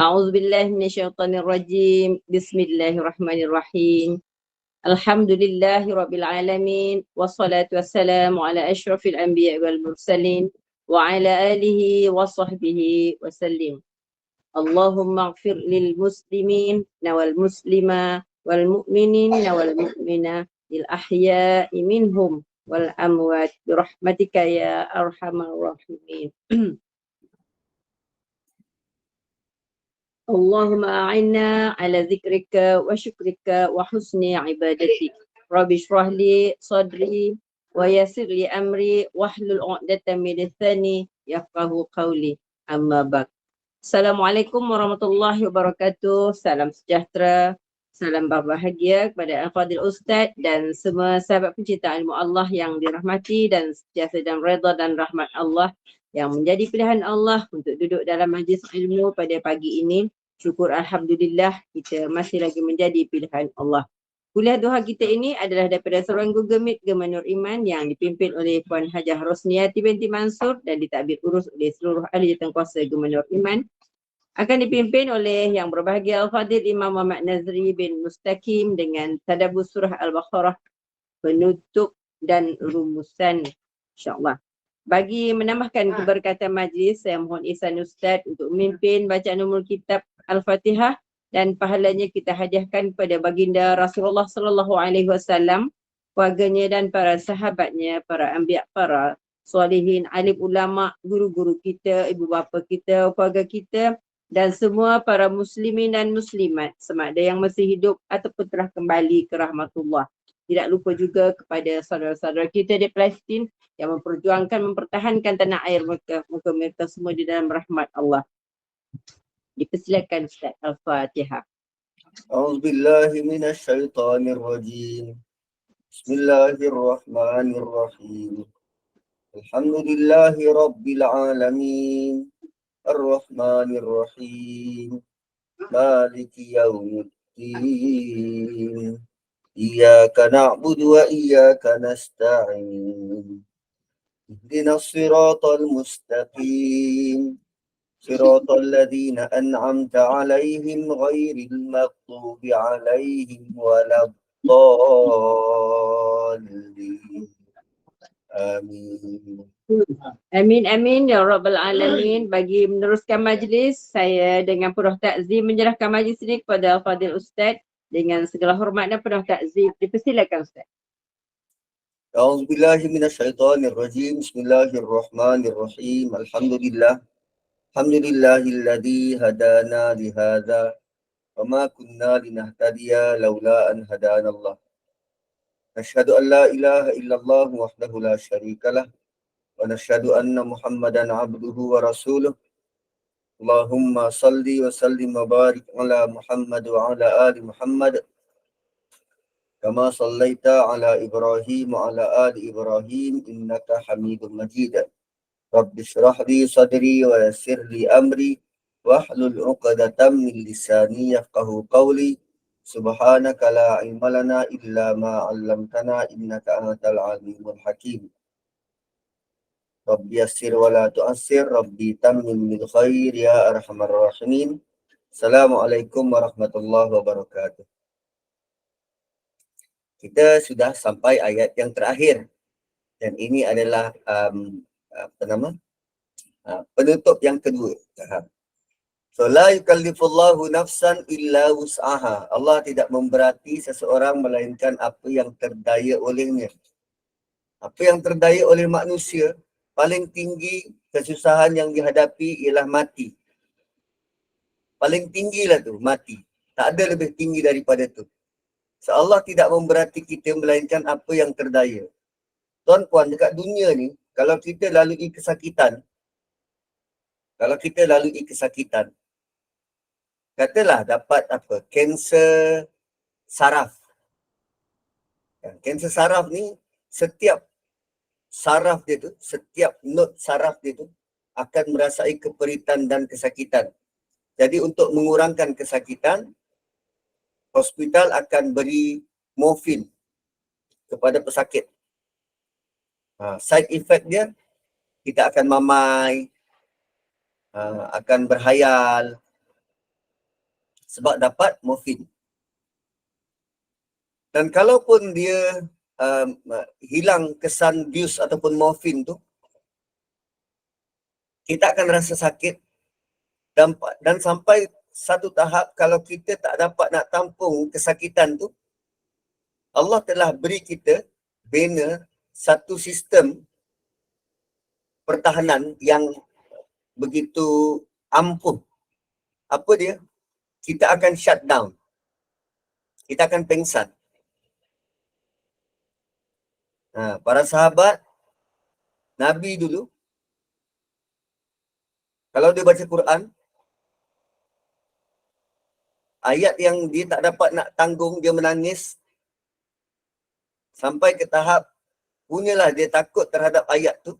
أعوذ بالله من الشيطان الرجيم بسم الله الرحمن الرحيم الحمد لله رب العالمين والصلاة والسلام على أشرف الأنبياء والمرسلين وعلى آله وصحبه وسلم اللهم اغفر للمسلمين والمسلمة والمؤمنين والمؤمنة الأحياء منهم والأموات برحمتك يا أرحم الراحمين اللهم أعنا على ذكرك وشكرك وحسن عبادتك رب اشرح لي صدري ويسر لي أمري واحلل عقدة من لساني يفقه قولي أما بعد. Assalamualaikum warahmatullahi wabarakatuh. Salam sejahtera, salam berbahagia kepada Al-Fadhil Ustaz dan semua sahabat pencinta ilmu Allah yang dirahmati dan sentiasa dan redha dan rahmat Allah yang menjadi pilihan Allah untuk duduk dalam majlis ilmu pada pagi ini. Syukur Alhamdulillah kita masih lagi menjadi pilihan Allah. Kuliah duha kita ini adalah daripada seruan Google Meet Gema Nur Iman yang dipimpin oleh Puan Hajah Rosniati binti Mansur dan ditadbir urus oleh seluruh ahli jawatankuasa Gema Nur Iman. Akan dipimpin oleh yang berbahagia Al-Fadhil Imam Muhammad Nazri bin Mustaqim dengan tadabbur surah Al-Baqarah, penutup dan rumusan, insyaAllah. Bagi menambahkan keberkatan majlis, saya mohon ihsan Ustaz untuk memimpin bacaan umul kitab Al-Fatihah dan pahalanya kita hadiahkan kepada baginda Rasulullah sallallahu alaihi wasallam, keluarganya dan para sahabatnya, para anbiya, para solihin, alim ulama, guru-guru kita, ibu bapa kita, keluarga kita dan semua para muslimin dan muslimat sama ada yang masih hidup ataupun telah kembali ke rahmatullah. Tidak lupa juga kepada saudara-saudara kita di Palestin yang memperjuangkan, mempertahankan tanah air mereka. Moga mereka semua di dalam rahmat Allah. Dipersilakan Ustaz. Al-Fatihah. A'udzubillahi minasyaitonirrajim. Bismillahirrahmanirrahim. Alhamdulillahi rabbil alamin. Ar-Rahmanir-Rahim. Maliki yaumiddin. Iyyaka na'budu wa iyyaka nasta'in. Ihdinas siratal mustaqim. Siratal ladzina an'amta 'alaihim ghairil maghdubi 'alaihim waladdallin. Amin. Amin amin ya rabbal alamin. Bagi meneruskan majlis, saya dengan penuh takzim menyerahkan majlis ini kepada Al-Fadhil Ustaz dengan segala hormat dan penuh takzim. Dipersilakan Ustaz. A'udzubillahi minasyaitonirrajim. Bismillahirrahmanirrahim. Alhamdulillahilladzi hadana lihadza wa ma kunna linahtadiya laula an hadanallah. Nashhadu an la ilaha illallah wahdahu la syarikalah wa nashhadu anna Muhammadan abduhu wa rasuluh. Allahumma salli wa sallim wa barik ala Muhammad wa ala ali Muhammad kama sallaita ala Ibrahim wa ala ali Ibrahim innaka Hamidum Majid. Rabbi shrah li sadri wa yassir li amri wahlul 'uqdatam min lisani yafqahu qawli. Subhanaka la ilma lana illa ma 'allamtana innaka antal alimul hakim. Rabbi yassir wa la tu'assir, Rabbi tammim bil khair ya arhamar rahimin. Assalamualaikum warahmatullahi wabarakatuh. Kita sudah sampai ayat yang terakhir dan ini adalah penutup yang kedua. So la yukallifullahu nafsan illa wus'aha. Allah tidak memberati seseorang melainkan apa yang terdaya olehnya. Apa yang terdaya oleh manusia, paling tinggi kesusahan yang dihadapi ialah mati. Paling tinggilah tu, mati. Tak ada lebih tinggi daripada tu. So Allah tidak memberati kita melainkan apa yang terdaya. Tuan-puan, dekat dunia ni, kalau kita lalui kesakitan, katalah dapat apa? Kanser saraf. Kanser saraf ni, setiap saraf dia tu, setiap nod saraf dia tu akan merasai keperitan dan kesakitan. Jadi untuk mengurangkan kesakitan, hospital akan beri morfin kepada pesakit. Side effect dia, kita akan mamai, akan berhayal, sebab dapat morfin. Dan kalaupun dia hilang kesan bius ataupun morfin tu, kita akan rasa sakit dan sampai satu tahap kalau kita tak dapat nak tampung kesakitan tu, Allah telah beri kita bina satu sistem pertahanan yang begitu ampuh. Apa dia? Kita akan shut down. Kita akan pengsan. Para sahabat Nabi dulu, kalau dia baca Quran, ayat yang dia tak dapat nak tanggung, dia menangis sampai ke tahap punyalah dia takut terhadap ayat tu,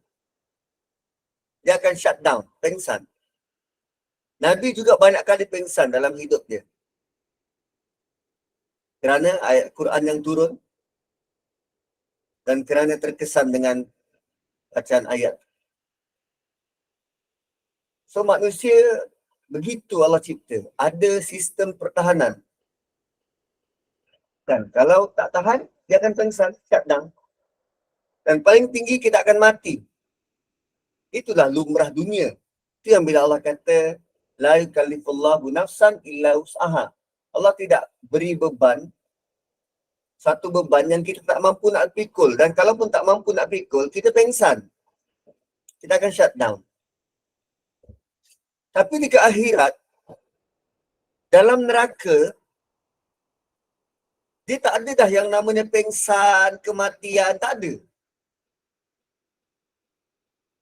dia akan shut down, pengsan. Nabi juga banyak kali pengsan dalam hidup dia. Kerana ayat Quran yang turun dan kerana terkesan dengan bacaan ayat. So manusia begitu Allah cipta. Ada sistem pertahanan. Dan kalau tak tahan, dia akan pengsan, shut down. Dan paling tinggi kita akan mati. Itulah lumrah dunia. Itu yang bila Allah kata, la yukallifullahu nafsan illa wus'aha. Allah tidak beri beban, satu beban yang kita tak mampu nak pikul. Dan kalaupun tak mampu nak pikul, kita pengsan. Kita akan shut down. Tapi di akhirat, dalam neraka, dia tak ada dah yang namanya pengsan, kematian, tak ada.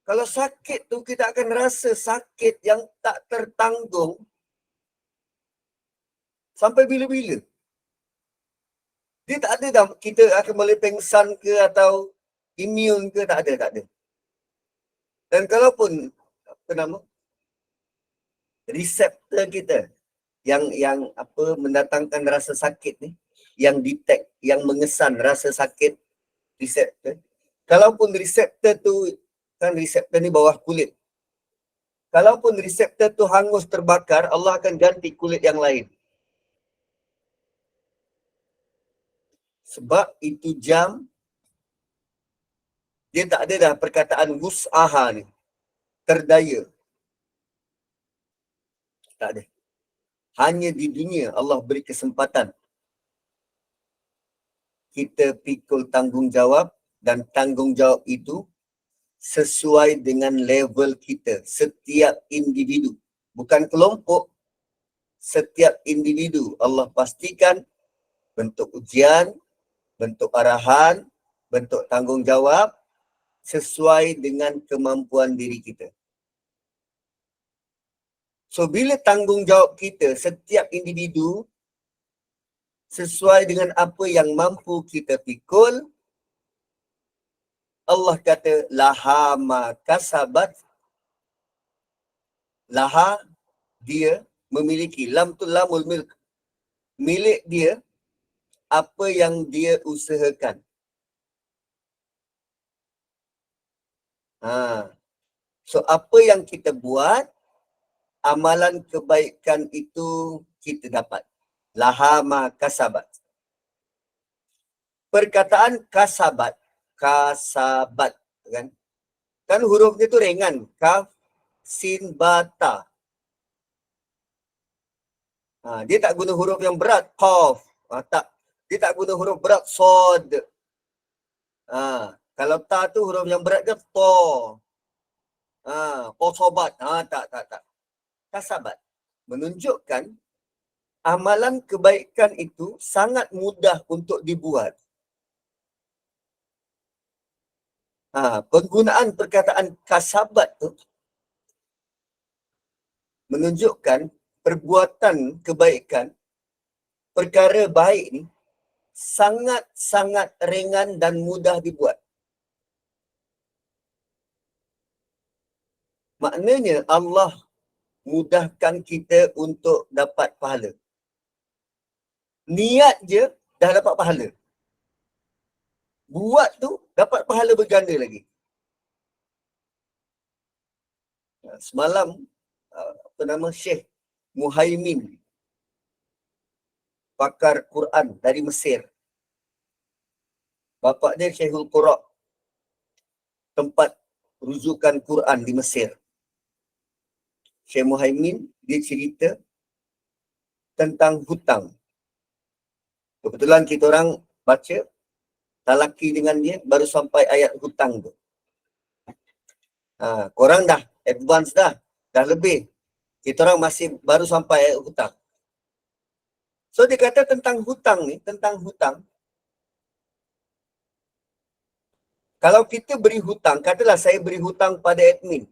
Kalau sakit tu, kita akan rasa sakit yang tak tertanggung sampai bila-bila. Dia tak ada dah kita akan boleh pengsan ke atau immune ke, tak ada. Dan kalaupun, apa nama, reseptor kita yang mendatangkan rasa sakit ni, yang detect, yang mengesan rasa sakit, reseptor. Kalaupun reseptor tu, kan reseptor ni bawah kulit. Kalaupun reseptor tu hangus terbakar, Allah akan ganti kulit yang lain. Sebab itu jam, dia tak ada dah perkataan wus'aha ni, terdaya. Tak ada. Hanya di dunia Allah beri kesempatan kita pikul tanggungjawab, dan tanggungjawab itu sesuai dengan level kita, setiap individu. Bukan kelompok, setiap individu. Allah pastikan bentuk ujian, bentuk arahan, bentuk tanggungjawab sesuai dengan kemampuan diri kita. So bila tanggungjawab kita, setiap individu sesuai dengan apa yang mampu kita pikul, Allah kata laha ma kasabat, laha dia memiliki, lam tu lamul milk, milik dia apa yang dia usahakan. So apa yang kita buat, amalan kebaikan itu kita dapat. Laha ma kasabat. Perkataan kasabat, kan? Kan hurufnya tu ringan, kaf, sin, ba, ta. Dia tak guna huruf yang berat, qaf. Tak. Dia tak guna huruf berat, sod. Kalau ta tu huruf yang berat ke, to. Qosobat. Tak. Kasabat. Menunjukkan amalan kebaikan itu sangat mudah untuk dibuat. Penggunaan perkataan kasabat tu menunjukkan perbuatan kebaikan, perkara baik ni sangat-sangat ringan dan mudah dibuat. Maknanya Allah mudahkan kita untuk dapat pahala. Niat je dah dapat pahala. Buat tu dapat pahala berganda lagi. Semalam Syekh Muhaimin pakar Quran dari Mesir. Bapa dia Syekhul Qura, tempat rujukan Quran di Mesir. Syekh Muhaimin, dia cerita tentang hutang. Kebetulan kita orang baca, talaki dengan dia, baru sampai ayat hutang tu. Korang dah advance dah lebih. Kita orang masih baru sampai ayat hutang. So dia kata tentang hutang ni, tentang hutang. Kalau kita beri hutang, katalah saya beri hutang pada admin.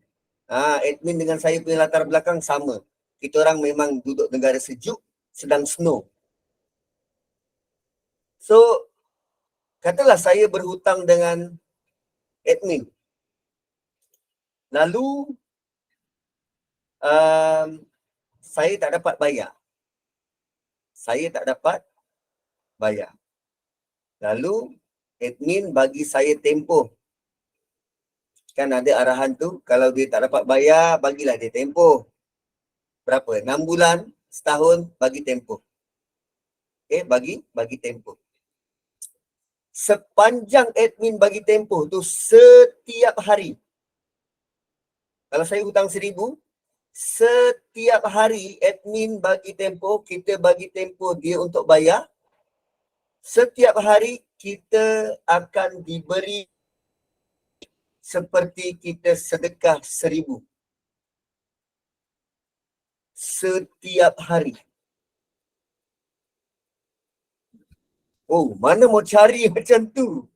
Admin dengan saya punya latar belakang sama. Kita orang memang duduk negara sejuk, sedang snow. So, katalah saya berhutang dengan admin. Lalu, saya tak dapat bayar. Lalu, admin bagi saya tempoh. Kan ada arahan tu, kalau dia tak dapat bayar, bagilah dia tempoh. Berapa? 6 bulan, setahun, bagi tempoh. Bagi tempoh. Sepanjang admin bagi tempoh tu setiap hari. Kalau saya hutang 1,000, setiap hari admin bagi tempoh, kita bagi tempoh dia untuk bayar. Setiap hari kita akan diberi seperti kita sedekah 1,000. Setiap hari. Oh, mana mau cari macam tu?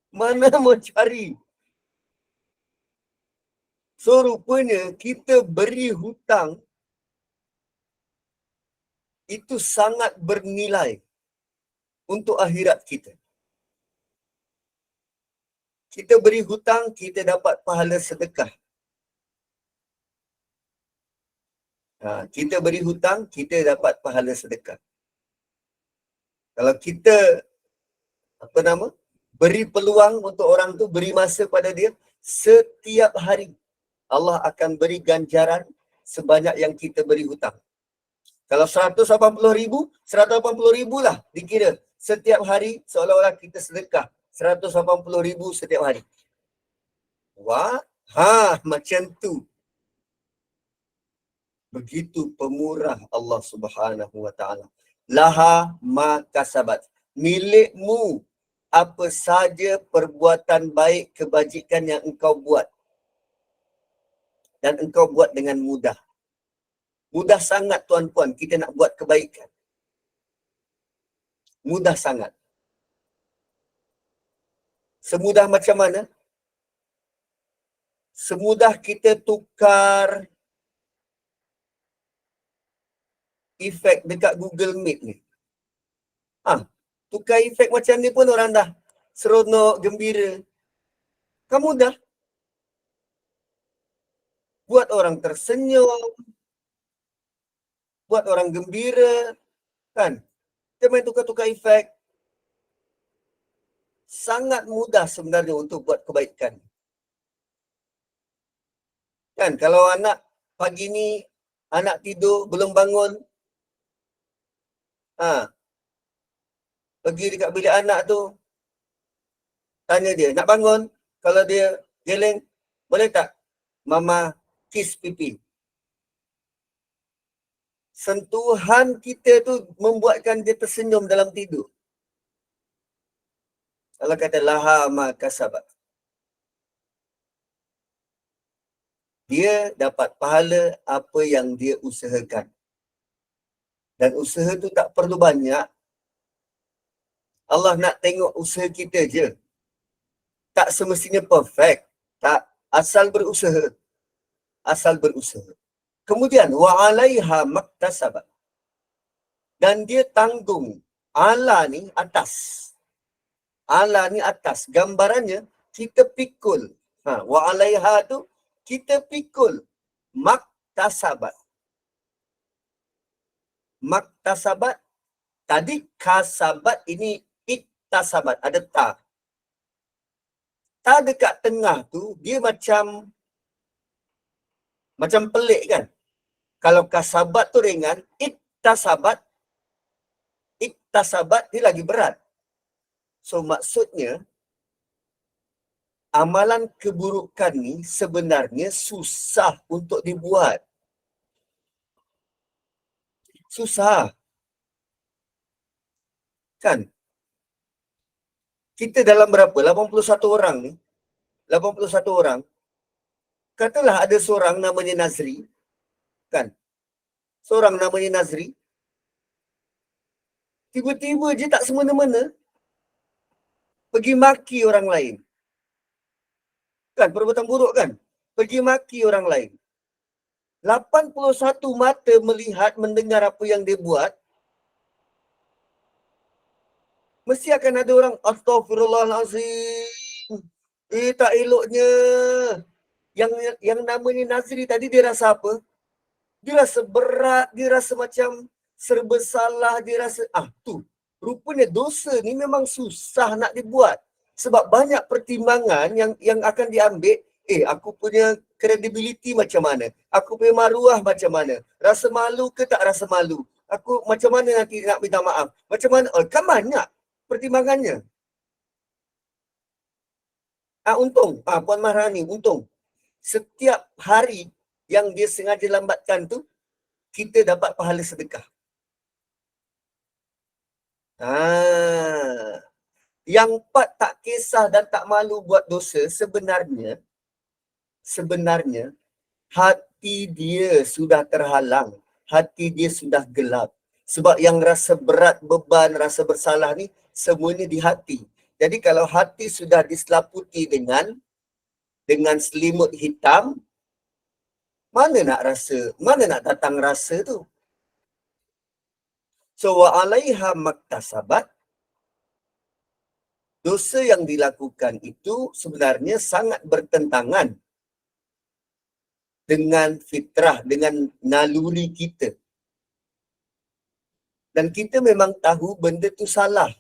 Mana mau cari? So, rupanya kita beri hutang itu sangat bernilai untuk akhirat kita. Kita beri hutang, kita dapat pahala sedekah. Kita beri hutang, kita dapat pahala sedekah. Kalau kita beri peluang untuk orang tu, beri masa pada dia, setiap hari Allah akan beri ganjaran sebanyak yang kita beri hutang. Kalau 180,000, 180,000 lah dikira. Setiap hari seolah-olah kita sedekah 180,000 setiap hari. Wah, macam tu. Begitu pemurah Allah Subhanahu wa taala. Laha ma kasabat. Milikmu apa saja perbuatan baik, kebajikan yang engkau buat. Dan engkau buat dengan mudah. Mudah sangat tuan-puan kita nak buat kebaikan. Mudah sangat. Semudah macam mana? Semudah kita tukar efek dekat Google Meet ni. Tukar efek macam ni pun orang dah seronok, gembira. Kan mudah. Buat orang tersenyum, buat orang gembira, kan? Kita main tukar-tukar efek. Sangat mudah sebenarnya untuk buat kebaikan. Kan, kalau anak pagi ni, anak tidur, belum bangun, pergi dekat bilik anak tu, tanya dia, nak bangun? Kalau dia geleng, boleh tak mama kiss pipi? Sentuhan kita tu membuatkan dia tersenyum dalam tidur. Allah kata laha ma kasabat. Dia dapat pahala apa yang dia usahakan. Dan usaha tu tak perlu banyak. Allah nak tengok usaha kita je. Tak semestinya perfect. Tak. Asal berusaha. Kemudian, wa'alaiha maktasabat. Dan dia tanggung. Ala ni atas. Gambarannya, kita pikul. Wa'alaiha tu, kita pikul. Maktasabat. Tadi kasabat, ini iktasabat. Ada ta. Ta dekat tengah tu, dia macam pelik kan. Kalau kasabat tu ringan, iktasabat ni lagi berat. So maksudnya amalan keburukan ni sebenarnya susah untuk dibuat. Susah. Kan? Kita dalam berapa? 81 orang ni. 81 orang. Katalah ada seorang namanya Nazri. Kan? Seorang namanya Nazri. Tiba-tiba je tak semena-mena pergi maki orang lain. Kan? Perbuatan buruk kan? Pergi maki orang lain. 81 mata melihat, mendengar apa yang dia buat. Mesti akan ada orang, Astaghfirullahalazim. Tak eloknya. Yang namanya Nazri tadi dia rasa apa? Dia rasa berat, dia rasa macam serba salah, dia rasa, tu. Rupanya dosa ni memang susah nak dibuat. Sebab banyak pertimbangan yang akan diambil. Aku punya credibility macam mana? Aku punya maruah macam mana? Rasa malu ke tak rasa malu? Aku macam mana nanti nak minta maaf? Macam mana? Kan banyak pertimbangannya. Untung, Puan Maharani, untung. Setiap hari yang dia sengaja lambatkan tu, kita dapat pahala sedekah. Yang 4 tak kisah dan tak malu buat dosa, sebenarnya hati dia sudah terhalang, hati dia sudah gelap. Sebab yang rasa berat, beban, rasa bersalah ni semuanya di hati. Jadi kalau hati sudah diselaputi dengan selimut hitam, mana nak datang rasa tu? So wa alaiha maktasabat, dosa yang dilakukan itu sebenarnya sangat bertentangan dengan fitrah, dengan naluri kita. Dan kita memang tahu benda tu salah.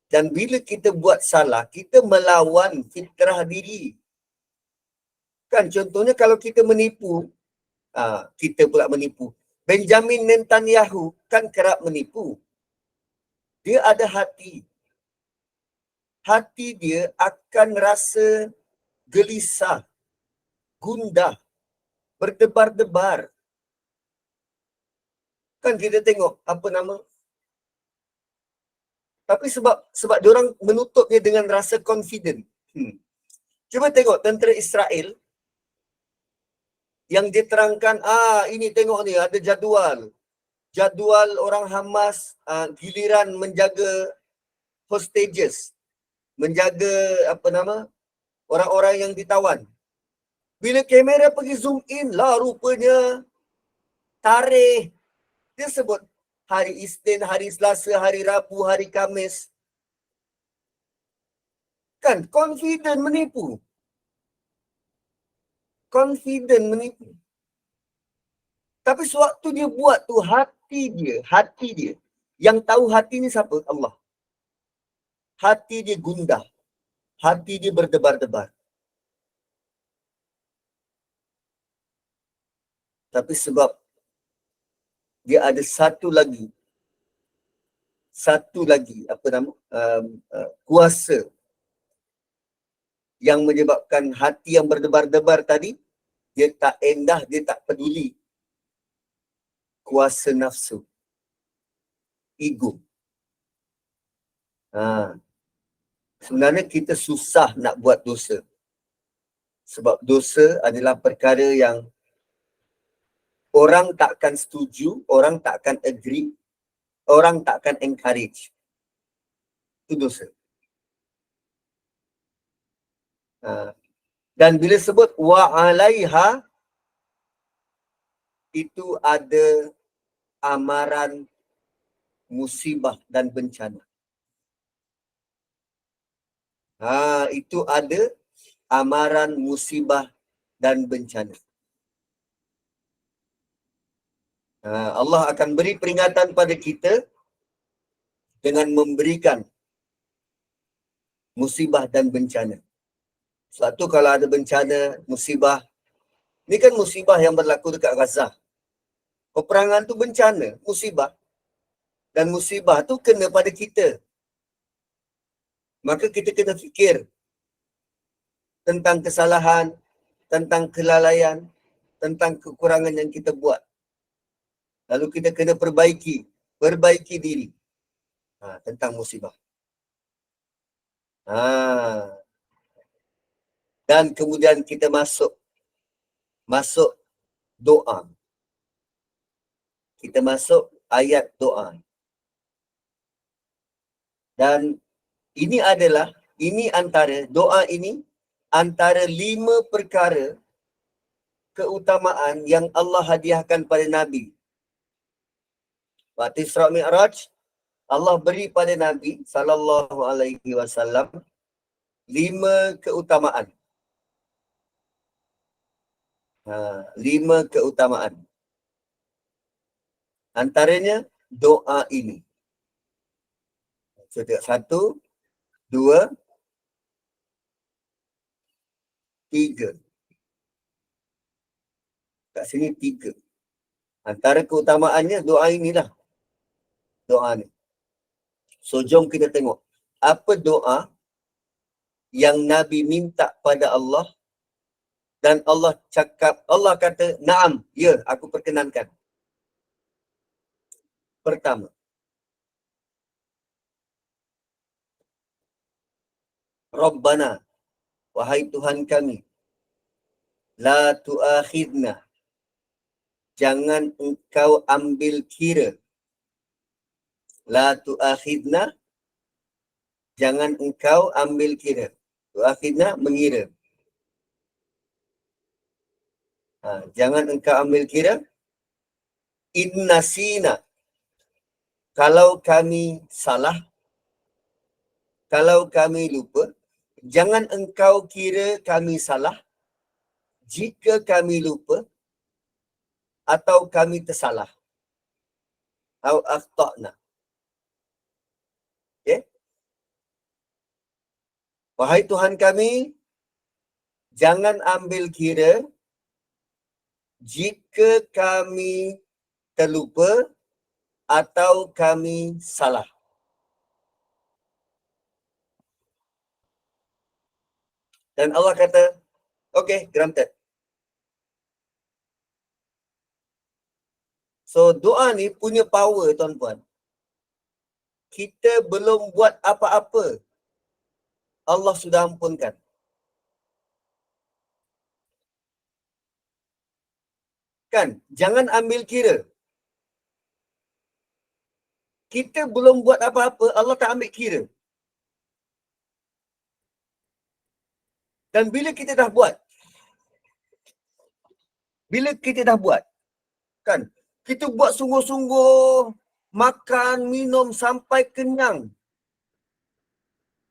Dan bila kita buat salah, kita melawan fitrah diri. Kan contohnya kalau kita menipu, kita pula menipu. Benjamin Netanyahu kan kerap menipu. Dia ada hati. Hati dia akan rasa gelisah, gundah, berdebar-debar. Kan kita tengok tapi sebab diorang menutupnya dengan rasa confident. Cuba tengok tentera Israel yang diterangkan, ini tengok ni ada jadual orang Hamas giliran menjaga hostages, menjaga orang-orang yang ditawan. Bila kamera pergi zoom in lah, rupanya tarikh dia sebut hari Isnin, hari Selasa, hari Rabu, hari Khamis. Kan confident menipu. Tapi sewaktu dia buat tu, hati dia. Yang tahu hati ni siapa? Allah. Hati dia gundah. Hati dia berdebar-debar. Tapi sebab dia ada satu lagi kuasa yang menyebabkan hati yang berdebar-debar tadi, dia tak endah, dia tak peduli. Kuasa nafsu, ego. Sebenarnya kita susah nak buat dosa. Sebab dosa adalah perkara yang orang takkan setuju, orang takkan agree, orang takkan encourage. Itu dosa. Dan bila sebut wa alaiha, itu ada amaran musibah dan bencana. Itu ada amaran musibah dan bencana. Allah akan beri peringatan pada kita dengan memberikan musibah dan bencana. Sebab tu kalau ada bencana, musibah, ni kan musibah yang berlaku dekat Gaza. Peperangan tu bencana, musibah. Dan musibah tu kena pada kita. Maka kita kena fikir tentang kesalahan, tentang kelalaian, tentang kekurangan yang kita buat. Lalu kita kena perbaiki diri. Tentang musibah. Dan kemudian kita masuk doa. Kita masuk ayat doa. Dan ini antara doa ini antara 5 perkara keutamaan yang Allah hadiahkan pada Nabi. Waktu Isra Mi'raj, Allah beri pada Nabi sallallahu alaihi wasallam 5 keutamaan. 5 keutamaan. Antaranya doa ini. So, 1, 2, 3. Kat sini 3. Antara keutamaannya doa inilah. Doa ni. So, jom kita tengok. Apa doa yang Nabi minta pada Allah dan Allah kata, "Naam, ya, aku perkenankan." Pertama, Rabbana, wahai Tuhan kami, la tu'akhidna, jangan engkau ambil kira. La tu'akhidna, jangan engkau ambil kira. Tu'akhidna, mengira. Jangan engkau ambil kira. Innasina, kalau kami salah, kalau kami lupa. Jangan engkau kira kami salah jika kami lupa atau kami tersalah. Au akhta'na. Okay? Wahai Tuhan kami, jangan ambil kira jika kami terlupa atau kami salah. Dan Allah kata, okay, granted. So, doa ni punya power, tuan-puan. Kita belum buat apa-apa, Allah sudah ampunkan. Kan? Jangan ambil kira. Kita belum buat apa-apa, Allah tak ambil kira. Dan bila kita dah buat, kan? Kita buat sungguh-sungguh, makan, minum sampai kenyang.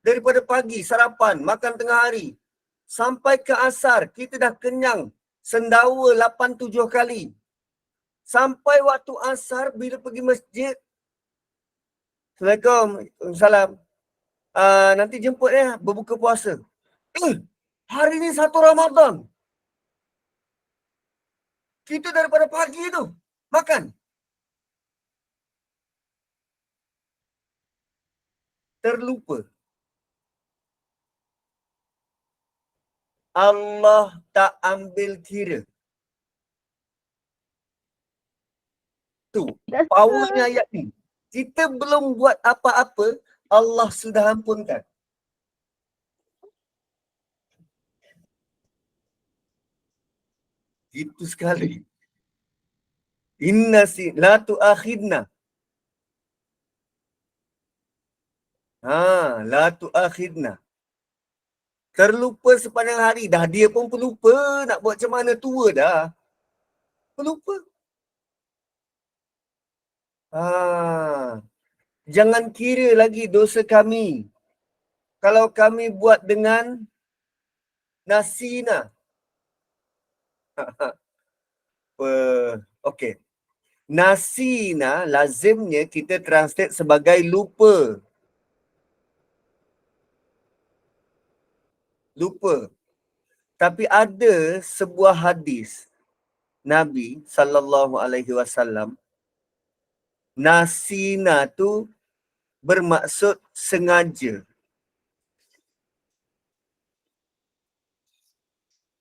Daripada pagi, sarapan, makan tengah hari. Sampai ke asar, kita dah kenyang. Sendawa 8-7 kali. Sampai waktu asar, bila pergi masjid, Assalamualaikum, salam. Nanti jemput berbuka puasa. Hari ni 1 Ramadan. Kita daripada pagi tu, makan. Terlupa. Allah tak ambil kira. Tu, powernya ayat ni. Kita belum buat apa-apa, Allah sudah ampunkan. Itu sekali. La tu'akhidna. La tu'akhidna. Terlupa sepanjang hari. Dah dia pun pelupa. Nak buat macam mana, tua dah. Pelupa. Jangan kira lagi dosa kami. Kalau kami buat dengan nasina. Okey. Nasina lazimnya kita translate sebagai lupa. Lupa. Tapi ada sebuah hadis Nabi sallallahu alaihi wasallam, nasina tu bermaksud sengaja.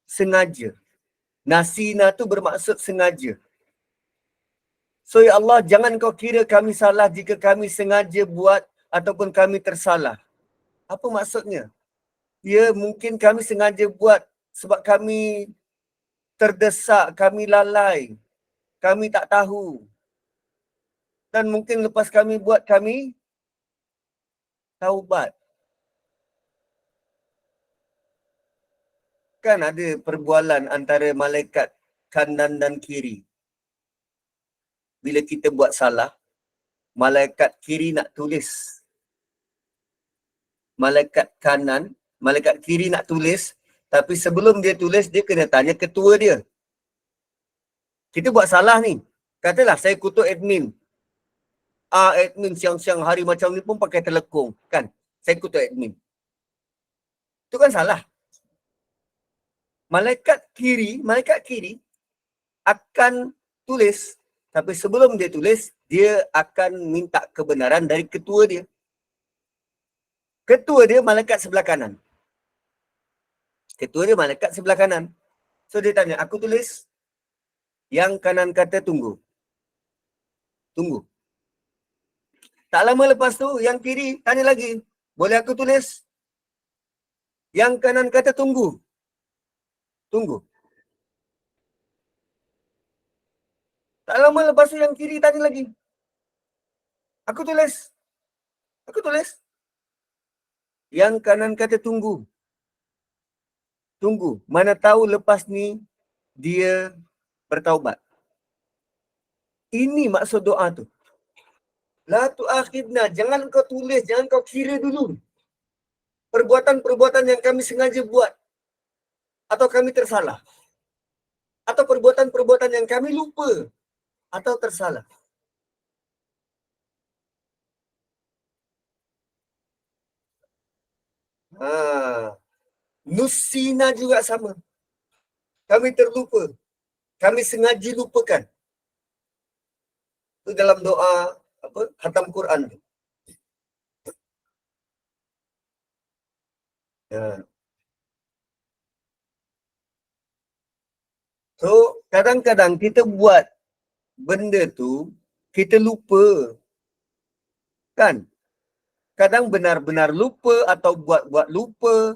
Sengaja. Nasina tu bermaksud sengaja. So ya Allah, jangan kau kira kami salah jika kami sengaja buat ataupun kami tersalah. Apa maksudnya? Ya, mungkin kami sengaja buat sebab kami terdesak, kami lalai, kami tak tahu. Dan mungkin lepas kami buat, kami taubat. Kan ada perbualan antara malaikat kanan dan kiri. Bila kita buat salah, malaikat kiri nak tulis. Malaikat kanan, malaikat kiri nak tulis, tapi sebelum dia tulis, dia kena tanya ketua dia. Kita buat salah ni. Katalah saya kutuk admin. Admin siang-siang hari macam ni pun pakai telekung. Kan? Saya kutuk admin. Itu kan salah. Malaikat kiri akan tulis. Tapi sebelum dia tulis, dia akan minta kebenaran dari ketua dia. Ketua dia malaikat sebelah kanan. Ketua dia malaikat sebelah kanan. So dia tanya, aku tulis. Yang kanan kata tunggu. Tunggu. Tak lama lepas tu, yang kiri tanya lagi. Boleh aku tulis? Yang kanan kata tunggu. Tunggu. Tak lama lepas tu, yang kiri tanya lagi. Aku tulis. Aku tulis. Yang kanan kata tunggu. Tunggu. Mana tahu lepas ni, dia bertaubat. Ini maksud doa tu. La tu'akhidna. Jangan kau tulis, jangan kau kira dulu. Perbuatan-perbuatan yang kami sengaja buat. Atau kami tersalah. Atau perbuatan-perbuatan yang kami lupa. Atau tersalah. Nusina juga sama. Kami terlupa. Kami sengaja lupakan. Itu dalam doa khatam Quran. Ya. So, kadang-kadang kita buat benda tu, kita lupa. Kan? Kadang benar-benar lupa atau buat-buat lupa.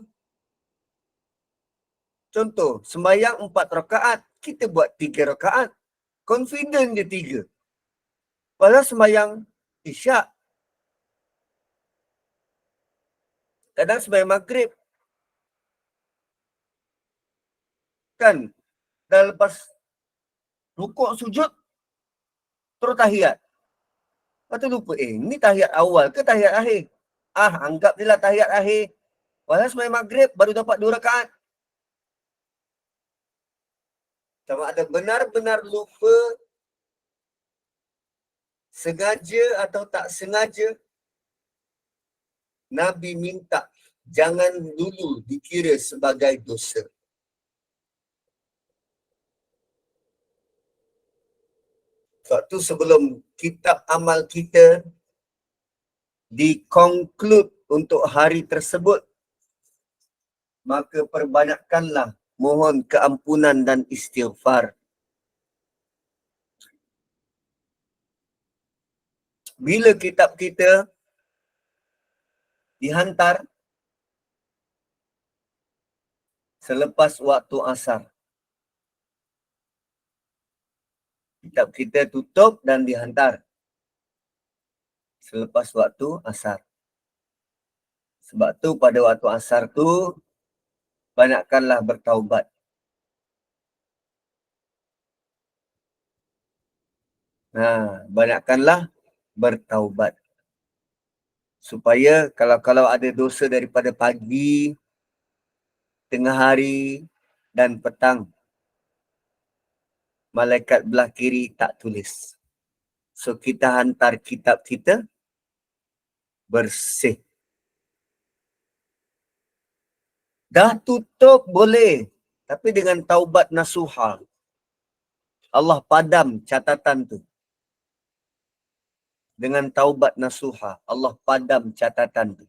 Contoh, sembahyang 4 rakaat, kita buat 3 rakaat. Confident dia 3. Padahal sembahyang isyak. Kadang sembahyang maghrib. Kan? Dah lepas rukuk sujud, terus tahiyat. Lepas tu lupa, ni tahiyat awal ke tahiyat akhir? Anggap je lah tahiyat akhir. Padahal sembahyang maghrib baru dapat 2 rakaat. Sama ada benar-benar lupa, sengaja atau tak sengaja, Nabi minta jangan dulu dikira sebagai dosa. Sebab tu sebelum kitab amal kita di-conclude untuk hari tersebut, maka perbanyakkanlah mohon keampunan dan istighfar. Bila kitab kita dihantar selepas waktu asar. Kitab kita tutup dan dihantar selepas waktu asar. Sebab tu pada waktu asar tu, banyakkanlah bertaubat. Banyakkanlah bertaubat. Supaya kalau ada dosa daripada pagi, tengah hari dan petang, malaikat belah kiri tak tulis. So kita hantar kitab kita bersih. Dah tutup boleh, tapi dengan taubat nasuha. Allah padam catatan tu. Dengan taubat nasuha, Allah padam catatan tu.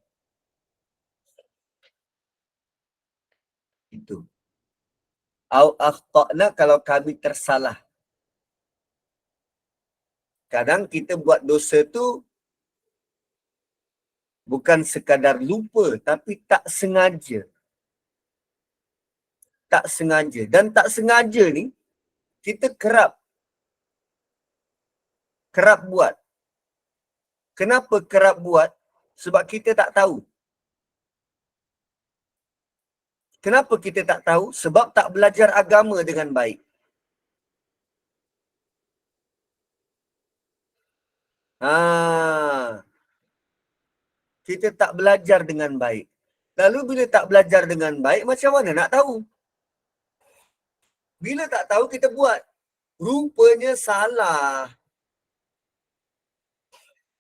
Itu. Au akhtana, kalau kami tersalah. Kadang kita buat dosa tu bukan sekadar lupa, tapi tak sengaja. Tak sengaja. Dan tak sengaja ni, kita kerap buat. Kenapa kerap buat? Sebab kita tak tahu. Kenapa kita tak tahu? Sebab tak belajar agama dengan baik. Kita tak belajar dengan baik. Lalu bila tak belajar dengan baik, macam mana nak tahu? Bila tak tahu, kita buat. Rupanya salah.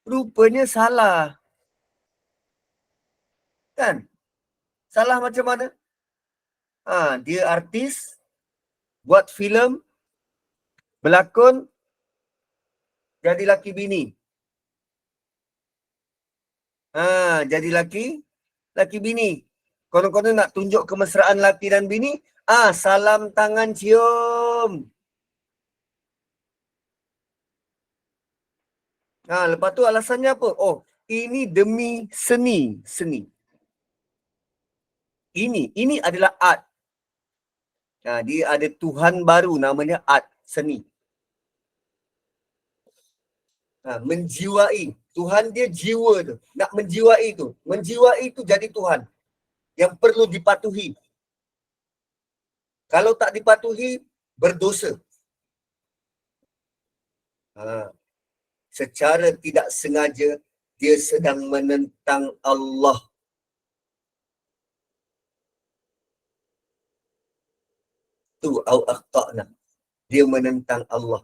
Rupanya salah. Kan? Salah macam mana? Dia artis, buat filem, berlakon, jadi laki bini. Jadi laki bini. Konon-konon nak tunjuk kemesraan laki dan bini, salam tangan cium. Lepas tu alasannya apa? Oh, ini demi seni. Ini adalah art. Dia ada Tuhan baru namanya art, seni. Menjiwai. Tuhan dia jiwa tu. Nak menjiwai tu. Menjiwai tu jadi Tuhan. Yang perlu dipatuhi. Kalau tak dipatuhi, berdosa. Secara tidak sengaja, dia sedang menentang Allah. Tu au akhtana. Dia menentang Allah.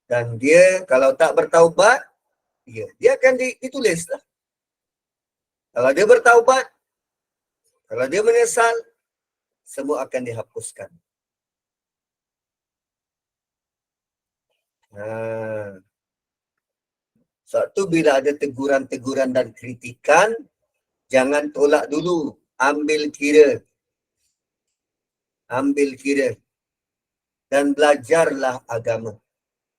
Dan dia kalau tak bertaubat, dia akan ditulis lah. Kalau dia bertaubat, kalau dia menyesal, semua akan dihapuskan. Sebab tu bila ada teguran-teguran dan kritikan, jangan tolak dulu. Ambil kira. Dan belajarlah agama.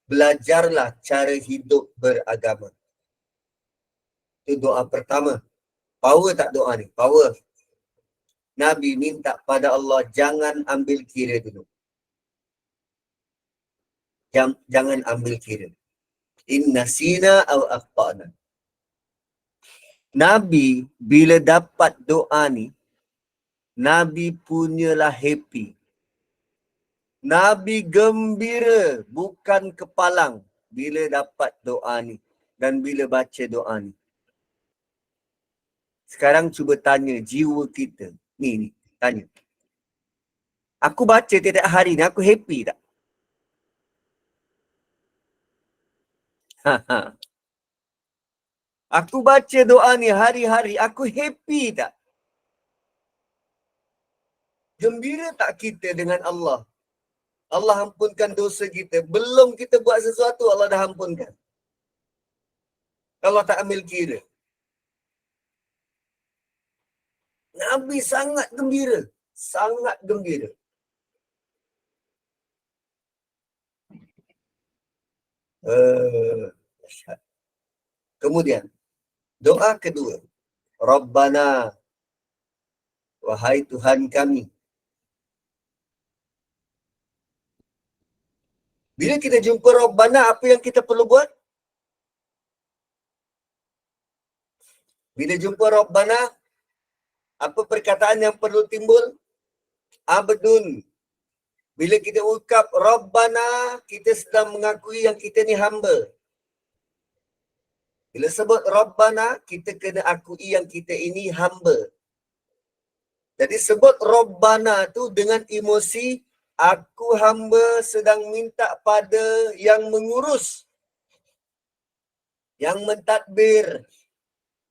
Belajarlah cara hidup beragama. Itu doa pertama. Power tak doa ni? Power. Nabi minta pada Allah, jangan ambil kira dulu. Jangan ambil kira. Inna sina aw akhtana. Nabi bila dapat doa ni, Nabi punyalah happy. Nabi gembira, bukan kepalang bila dapat doa ni dan bila baca doa ni. Sekarang cuba tanya jiwa kita. Ni, tanya. Aku baca tiap hari ni, aku happy tak? Aku baca doa ni hari-hari, aku happy tak? Gembira tak kita dengan Allah? Allah ampunkan dosa kita. Belum kita buat sesuatu, Allah dah ampunkan. Allah tak ambil kira. Nabi sangat gembira. Sangat gembira. Kemudian, doa kedua. Rabbana, wahai Tuhan kami. Bila kita jumpa Rabbana, apa yang kita perlu buat? Bila jumpa Rabbana, apa perkataan yang perlu timbul? Abdun. Bila kita ucap Rabbana, kita sedang mengakui yang kita ni hamba. Bila sebut Rabbana, kita kena akui yang kita ini hamba. Jadi sebut Rabbana tu dengan emosi, aku hamba sedang minta pada yang mengurus, yang mentadbir,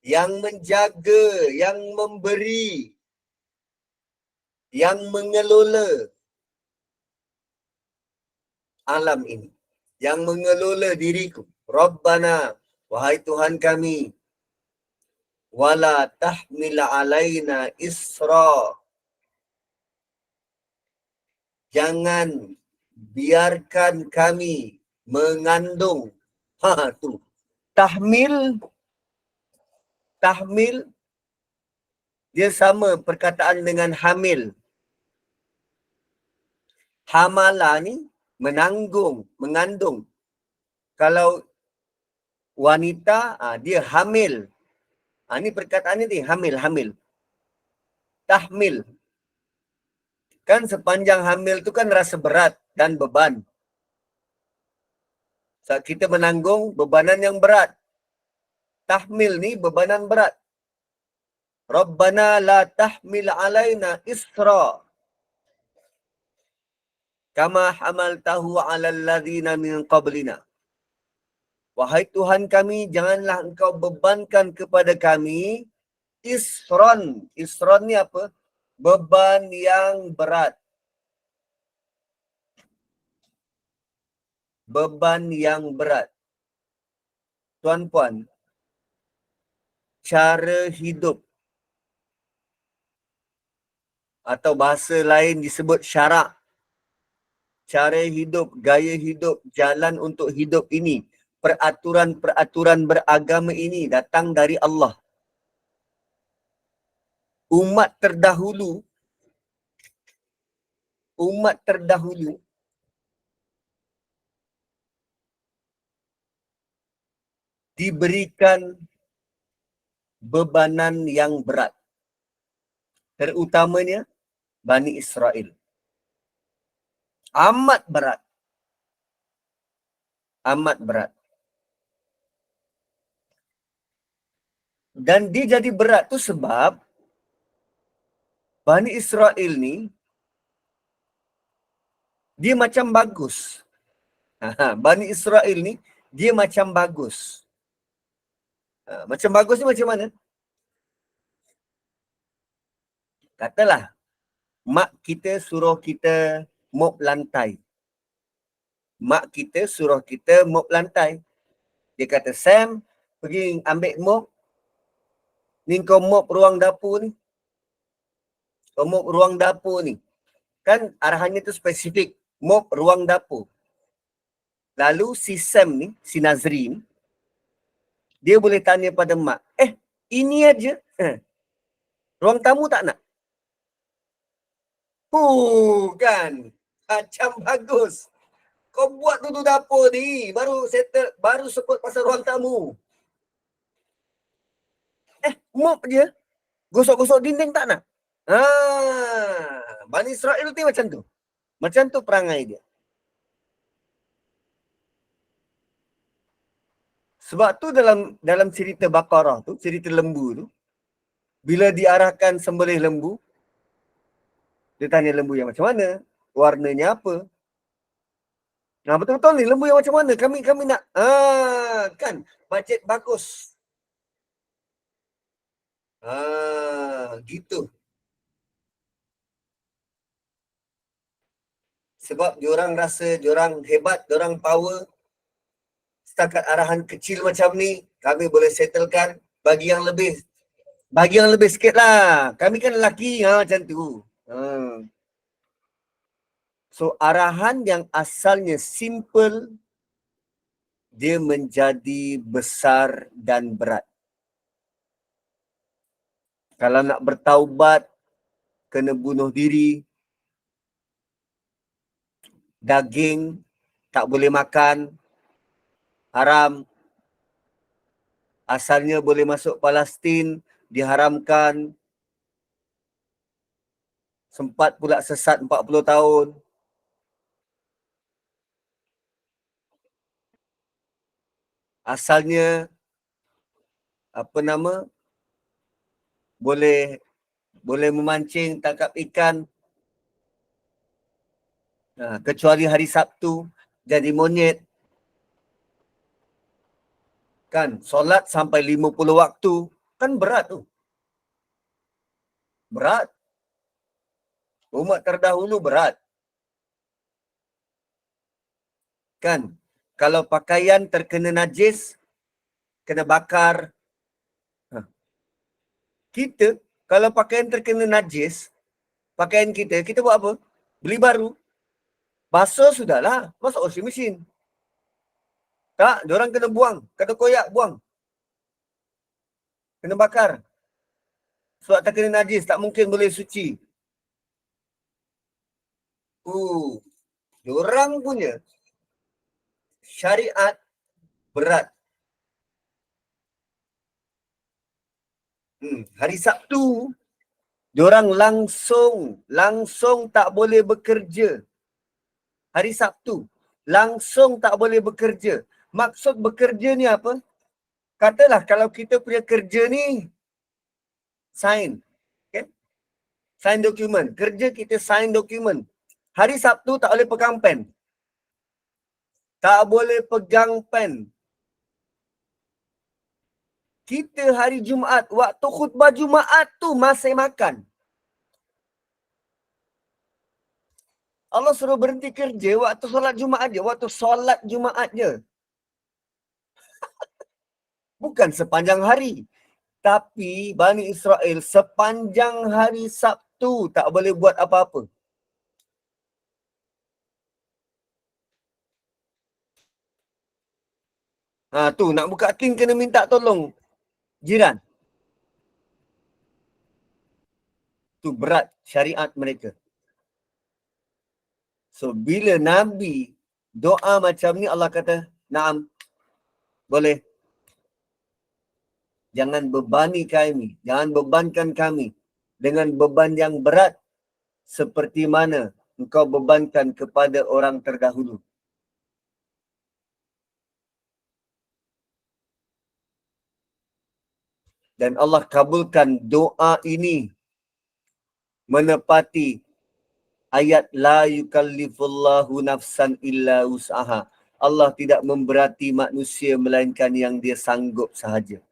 yang menjaga, yang memberi, yang mengelola. alam ini, yang mengelola diriku. Rabbana, wahai Tuhan kami, wala tahmil alaina isra, jangan biarkan kami mengandung. Tu. Tahmil dia sama perkataan dengan hamil. Hamala ni menanggung, mengandung. Kalau wanita, dia hamil. Ni perkataan ni hamil. Tahmil. Kan sepanjang hamil tu kan rasa berat dan beban. Saat kita menanggung bebanan yang berat. Tahmil ni bebanan berat. Rabbana la tahmil alaina isra kama hamaltahu alal ladzina min qablina. Wahai Tuhan kami, janganlah engkau bebankan kepada kami isron. Isron ni apa? Beban yang berat. Beban yang berat. Tuan-puan, cara hidup atau bahasa lain disebut syarak. Cara hidup, gaya hidup, jalan untuk hidup ini, peraturan-peraturan beragama ini datang dari Allah. Umat terdahulu diberikan bebanan yang berat. Terutamanya Bani Israel. Amat berat. Dan dia jadi berat tu sebab Bani Israel ni dia macam bagus. Bani Israel ni dia macam bagus. Macam bagus ni macam mana? Katalah mak kita suruh kita mop lantai. Dia kata, Sam, pergi ambil mop. Ni kau mop ruang dapur ni. Kan arahannya tu spesifik. Mop ruang dapur. Lalu si Sam ni, si Nazri ni, dia boleh tanya pada mak, ini aja. Ruang tamu tak nak? Kan? Macam bagus. Kau buat dulu dapur ni, baru settle, baru sebut pasal ruang tamu. Mop je. Gosok-gosok dinding tak nak? Bani Israel tu macam tu. Macam tu perangai dia. Sebab tu dalam cerita Baqarah tu, cerita lembu tu, bila diarahkan sembelih lembu, dia tanya lembu yang macam mana? Warnanya apa? Betul-betul ni lembu yang macam mana? Kami nak. Kan? Bajet bagus. Gitu. Sebab diorang rasa diorang hebat, diorang power. Setakat arahan kecil macam ni, kami boleh settlekan. Bagi yang lebih sikit lah. Kami kan lelaki, macam tu. So, arahan yang asalnya simple, dia menjadi besar dan berat. Kalau nak bertaubat, kena bunuh diri. Daging tak boleh makan. Haram. Asalnya boleh masuk Palestin, diharamkan. Sempat pula sesat 40 tahun. Asalnya boleh memancing, tangkap ikan. Kecuali hari Sabtu jadi monyet. Kan solat sampai 50 waktu, kan berat tu. Berat. Umat terdahulu berat. Kan? Kalau pakaian terkena najis, kena bakar. Kita, kalau pakaian terkena najis, pakaian kita buat apa? Beli baru. Basuh sudahlah, masuk washing machine. Tak, diorang kena buang, kena koyak buang. Kena bakar. Sebab tak kena najis, tak mungkin boleh suci. Diorang punya syariat berat. Hari Sabtu, diorang langsung tak boleh bekerja. Hari Sabtu, langsung tak boleh bekerja. Maksud bekerja ni apa? Katalah kalau kita punya kerja ni, sign. Okay? Sign dokumen. Kerja kita sign dokumen. Hari Sabtu tak boleh pegang pen. Tak boleh pegang pen. Kita hari Jumaat, waktu khutbah Jumaat tu masih makan. Allah suruh berhenti kerja waktu solat Jumaat je. Waktu solat Jumaat je. Bukan sepanjang hari. Tapi Bani Israel sepanjang hari Sabtu tak boleh buat apa-apa. Tu nak buka tin kena minta tolong jiran. Tu berat syariat mereka. So bila Nabi doa macam ni, Allah kata, "Naam, boleh. Jangan bebani kami, jangan bebankan kami dengan beban yang berat seperti mana engkau bebankan kepada orang terdahulu." Dan Allah kabulkan doa ini menepati ayat la yukallifullahu nafsan illa wus'aha. Allah tidak memberati manusia melainkan yang dia sanggup sahaja.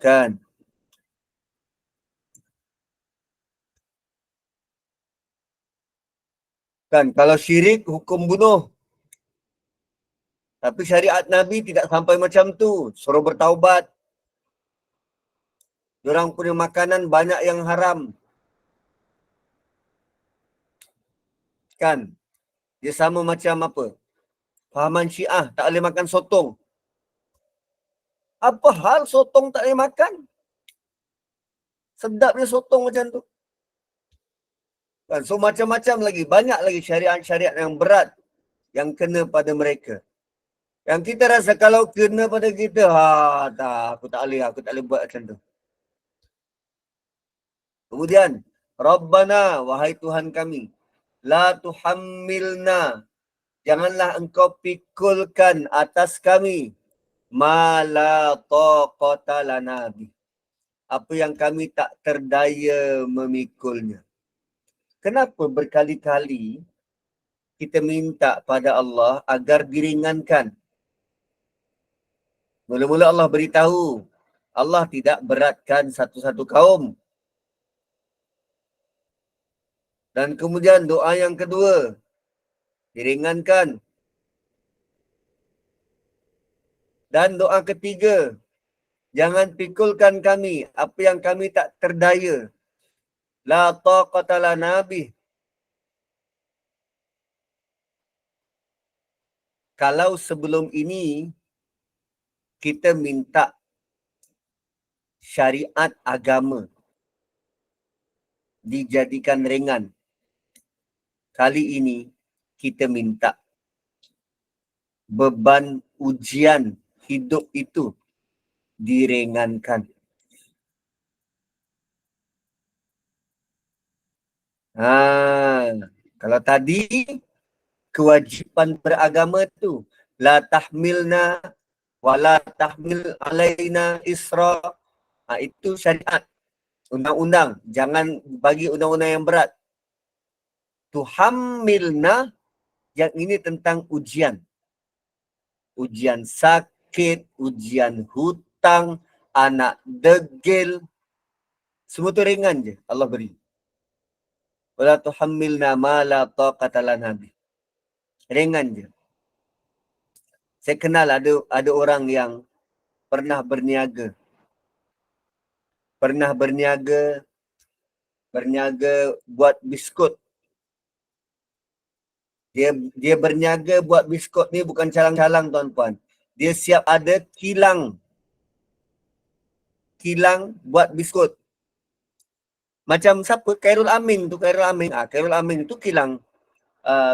Kan. Kan kalau syirik hukum bunuh. Tapi syariat Nabi tidak sampai macam tu. Suruh bertaubat. Diorang punya makanan banyak yang haram. Kan? Dia sama macam apa? Fahaman Syiah tak boleh makan sotong. Apa hal sotong tak boleh makan? Sedapnya sotong macam tu. Kan? So macam-macam lagi. Banyak lagi syariat-syariat yang berat yang kena pada mereka. Yang kita rasa kalau kena pada kita, tak, aku tak boleh buat macam tu. Kemudian, Rabbana, wahai Tuhan kami, la tuhammilna, janganlah engkau pikulkan atas kami, ma la taqata lana bi, apa yang kami tak terdaya memikulnya. Kenapa berkali-kali kita minta pada Allah agar diringankan? Mula-mula Allah beritahu, Allah tidak beratkan satu-satu kaum. Dan kemudian doa yang kedua, diringankan. Dan doa ketiga, jangan pikulkan kami apa yang kami tak terdaya. La taqata lana bih. Kalau sebelum ini kita minta syariat agama dijadikan ringan, kali ini kita minta beban ujian hidup itu diringankan. Kalau tadi kewajipan beragama tu la tahmilna wala tahmil alaina isra, itu syariat, undang-undang, jangan bagi undang-undang yang berat. Tuhammilna, yang ini tentang ujian. Ujian sakit, ujian hutang, anak degil, semua tu ringan je Allah beri. Wala tuhammilna ma la taqata lana bih. Ringan je. Saya kenal ada orang yang pernah berniaga. Berniaga buat biskut. Dia berniaga buat biskut ni bukan calang-calang tuan-tuan. Dia siap ada kilang buat biskut. Macam siapa? Khairul Amin tu. Khairul Amin tu kilang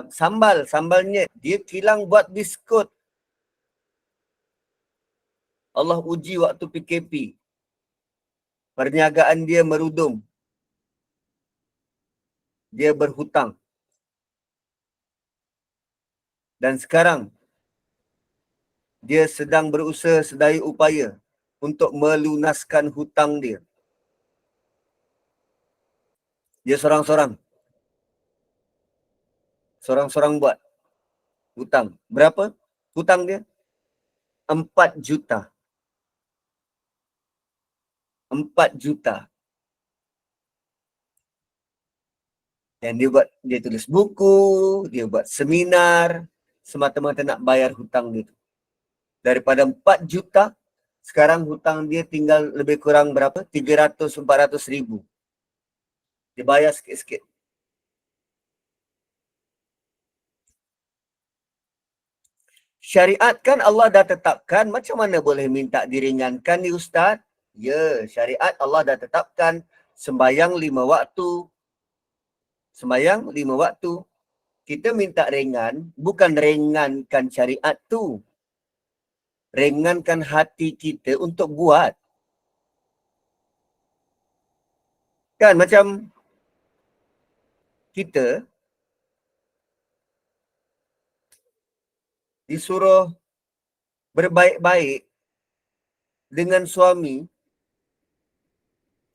sambalnya. Dia kilang buat biskut. Allah uji waktu PKP. Perniagaan dia merudum. Dia berhutang. Dan sekarang dia sedang berusaha sedaya upaya untuk melunaskan hutang dia. Dia sorang-sorang buat hutang. Berapa hutang dia? 4 juta. 4 juta. Dan dia tulis buku, dia buat seminar, semata-mata nak bayar hutang dia. Daripada 4 juta, sekarang hutang dia tinggal lebih kurang berapa? 300-400 ribu. Dia bayar sikit-sikit. Syariat kan Allah dah tetapkan, macam mana boleh minta diringankan ni Ustaz? Ya, syariat Allah dah tetapkan sembayang 5 waktu. Kita minta ringan, bukan ringankan syariat tu. Ringankan hati kita untuk buat. Kan macam kita disuruh berbaik-baik dengan suami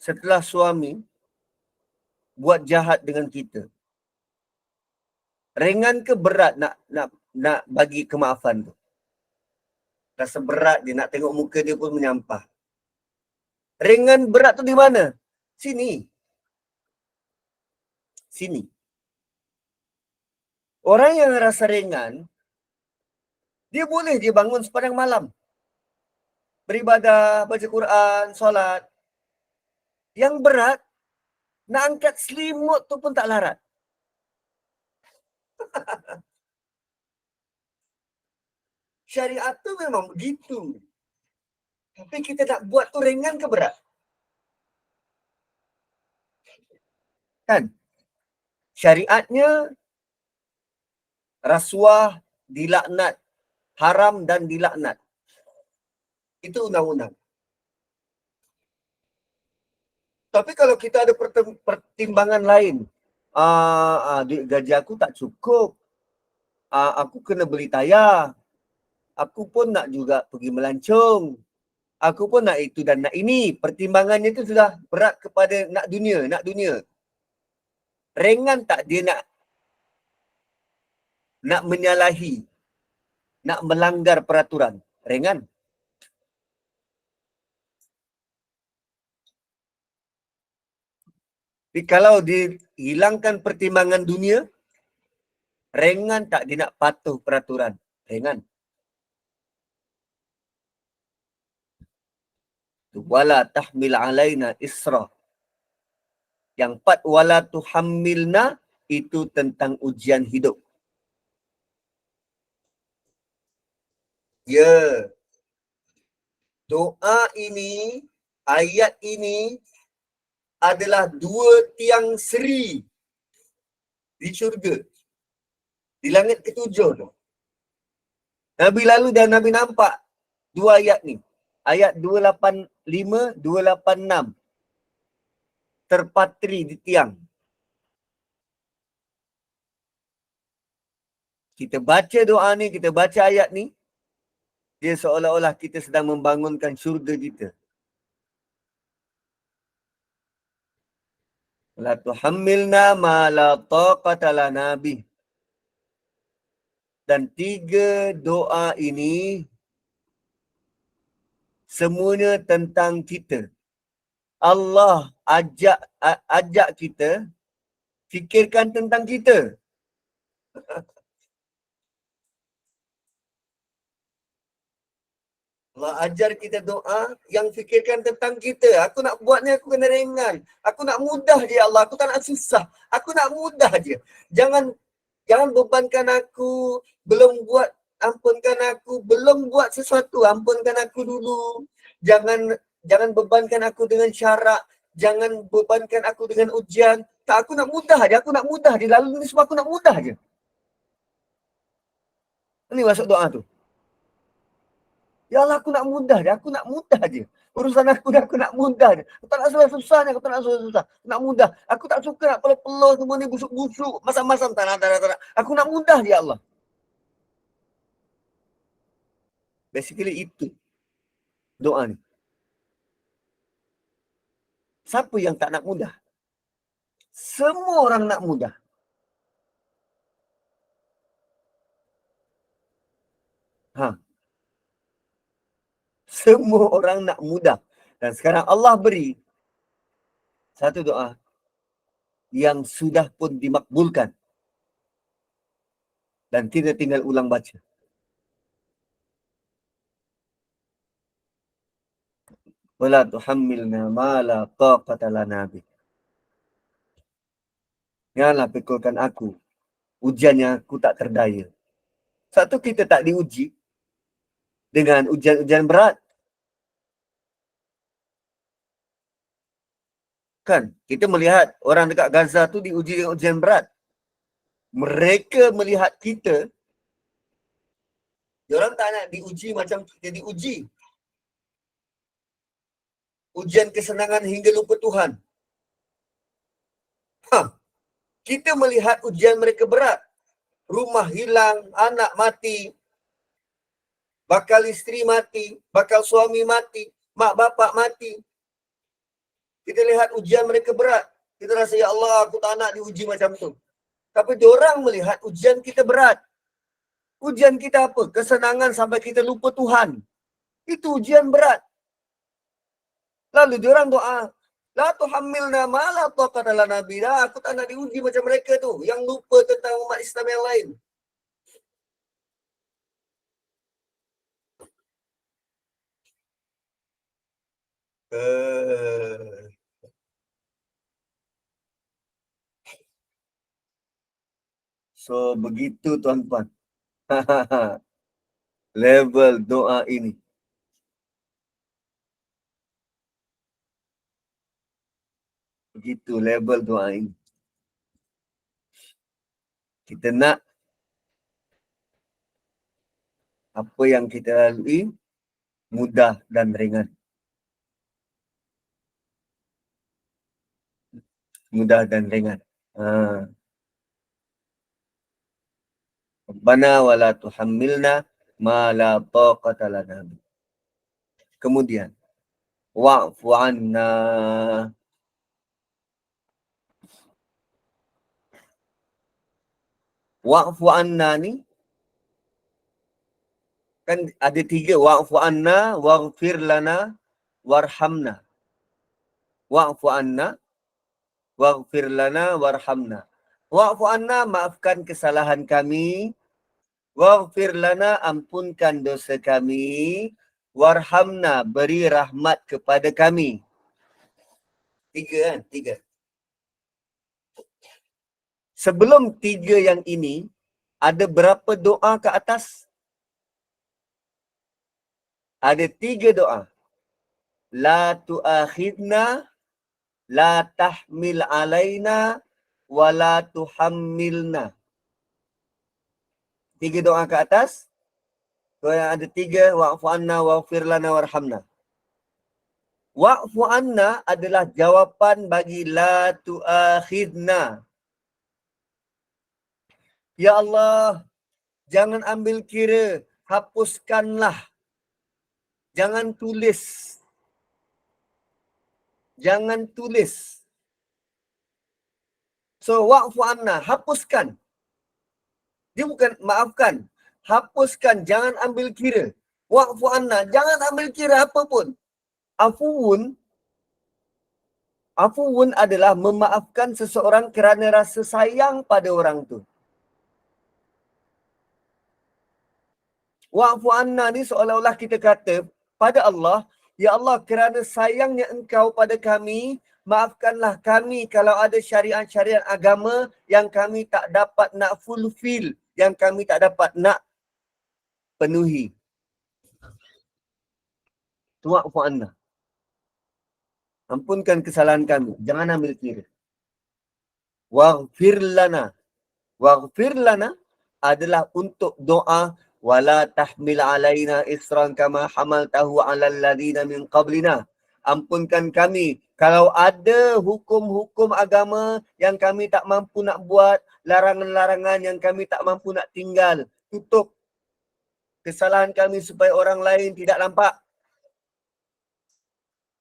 setelah suami buat jahat dengan kita. Ringan ke berat nak bagi kemaafan tu? Rasa berat dia, nak tengok muka dia pun menyampah. Ringan berat tu di mana? Sini. Orang yang rasa ringan, dia bangun sepanjang malam. Beribadah, baca Quran, solat. Yang berat, nak angkat selimut tu pun tak larat. Syariat tu memang begitu. Tapi kita nak buat tu ringan ke berat? Kan? Syariatnya rasuah dilaknat, haram dan dilaknat. Itu undang-undang. Tapi kalau kita ada pertimbangan lain, duit gaji aku tak cukup, aku kena beli tayar, aku pun nak juga pergi melancong, aku pun nak itu dan nak ini. Pertimbangannya itu sudah berat kepada nak dunia. Ringan tak dia nak menyalahi, nak melanggar peraturan? Ringan. Tapi kalau dihilangkan pertimbangan dunia, ringan tak dia nak patuh peraturan? Ringan. Wala tahmil alaina isra. Yang 4, wala tuhammilna, itu tentang ujian hidup. Ya. Doa ini, ayat ini adalah 2 tiang seri di syurga. Di langit ke-7 tu. Nabi lalu dan Nabi nampak 2 ayat ni. Ayat 285, 286. Terpatri di tiang. Kita baca doa ni, kita baca ayat ni, dia seolah-olah kita sedang membangunkan syurga kita. La tuhammilna ma la taqata lana bih. Dan 3 doa ini semuanya tentang kita. Allah ajak kita fikirkan tentang kita. Allah ajar kita doa yang fikirkan tentang kita. Aku nak buat ni, aku kena ringan. Aku nak mudah je, Allah. Aku tak nak susah. Aku nak mudah je. Jangan bebankan aku. Belum buat, ampunkan aku. Belum buat sesuatu, ampunkan aku dulu. Jangan bebankan aku dengan syarat. Jangan bebankan aku dengan ujian. Tak, aku nak mudah je. Aku nak mudah je. Lalu ni semua aku nak mudah je. Ini masuk doa tu. Ya Allah, aku nak mudah je. Aku nak mudah je. Urusan aku nak mudah je. Aku tak nak susah-susah ni. Aku tak nak susah-susah. Nak mudah. Aku tak suka nak peluh-peluh semua ni busuk-busuk. Masam-masam. Tak nak. Aku nak mudah je, Allah. Basically itu doa ni. Siapa yang tak nak mudah? Semua orang nak mudah. Semua orang nak mudah. Dan sekarang Allah beri satu doa yang sudah pun dimakbulkan. Dan kita tinggal ulang baca. Wala tuhammilna ma la taqata lana bih. Janganlah pikulkan aku ujian yang aku tak terdaya. Satu, kita tak diuji dengan ujian-ujian berat. Kan? Kita melihat orang dekat Gaza tu diuji dengan ujian berat. Mereka melihat kita, diorang tak nak diuji macam kita diuji. Ujian kesenangan hingga lupa Tuhan. Kita melihat ujian mereka berat. Rumah hilang, anak mati, bakal isteri mati, bakal suami mati, mak bapak mati. Kita lihat ujian mereka berat. Kita rasa, ya Allah, aku tak nak diuji macam tu. Tapi diorang melihat ujian kita berat. Ujian kita apa? Kesenangan sampai kita lupa Tuhan. Itu ujian berat. Lalu diorang doa, la tuhammilna ma la taqata lana bih. Aku tak nak diuji macam mereka tu, yang lupa tentang umat Islam yang lain. So, begitu tuan-tuan. Level doa ini. Begitu level doa ini. Kita nak apa yang kita lalui mudah dan ringan. Mudah dan ringan. Rabbana wa la tuhammilna ma la taqata lana. Kemudian wa'fu anna. Wa'fu anna ni kan ada tiga. Wa'fu anna, waghfir lana, warhamna. Wa'fu anna, waghfir lana, warhamna. Wa'fu anna, maafkan kesalahan kami. Waghfir lana, ampunkan dosa kami. Warhamna, beri rahmat kepada kami. Tiga kan? Tiga. Sebelum tiga yang ini, ada berapa doa ke atas? Ada tiga doa. La tu'akhidna, la tahmil alaina, wa la tuhammilna. Tiga doa ke atas. Doa yang ada tiga. Wa'fu anna, waghfir lana, warhamna. Wa'fu anna adalah jawapan bagi la tu'akhidna. Ya Allah, jangan ambil kira, hapuskanlah. Jangan tulis. Jangan tulis. So, wa'fu anna, hapuskan. Dia bukan maafkan. Hapuskan, jangan ambil kira. Wa'fu anna, jangan ambil kira apa pun. Afuun Afuun adalah memaafkan seseorang kerana rasa sayang pada orang tu. Wa'fu anna ni seolah-olah kita kata pada Allah, ya Allah, kerana sayangnya engkau pada kami, maafkanlah kami kalau ada syariat-syariat agama yang kami tak dapat nak fulfill, yang kami tak dapat nak penuhi. Wa'fu anna. Ampunkan kesalahan kami. Jangan ambil kira. Waghfir lana. Waghfir lana adalah untuk doa wala tahmil alaina isran kama hamaltahu alal ladina min qablina. Ampunkan kami kalau ada hukum-hukum agama yang kami tak mampu nak buat, larangan-larangan yang kami tak mampu nak tinggal. Tutup kesalahan kami supaya orang lain tidak nampak.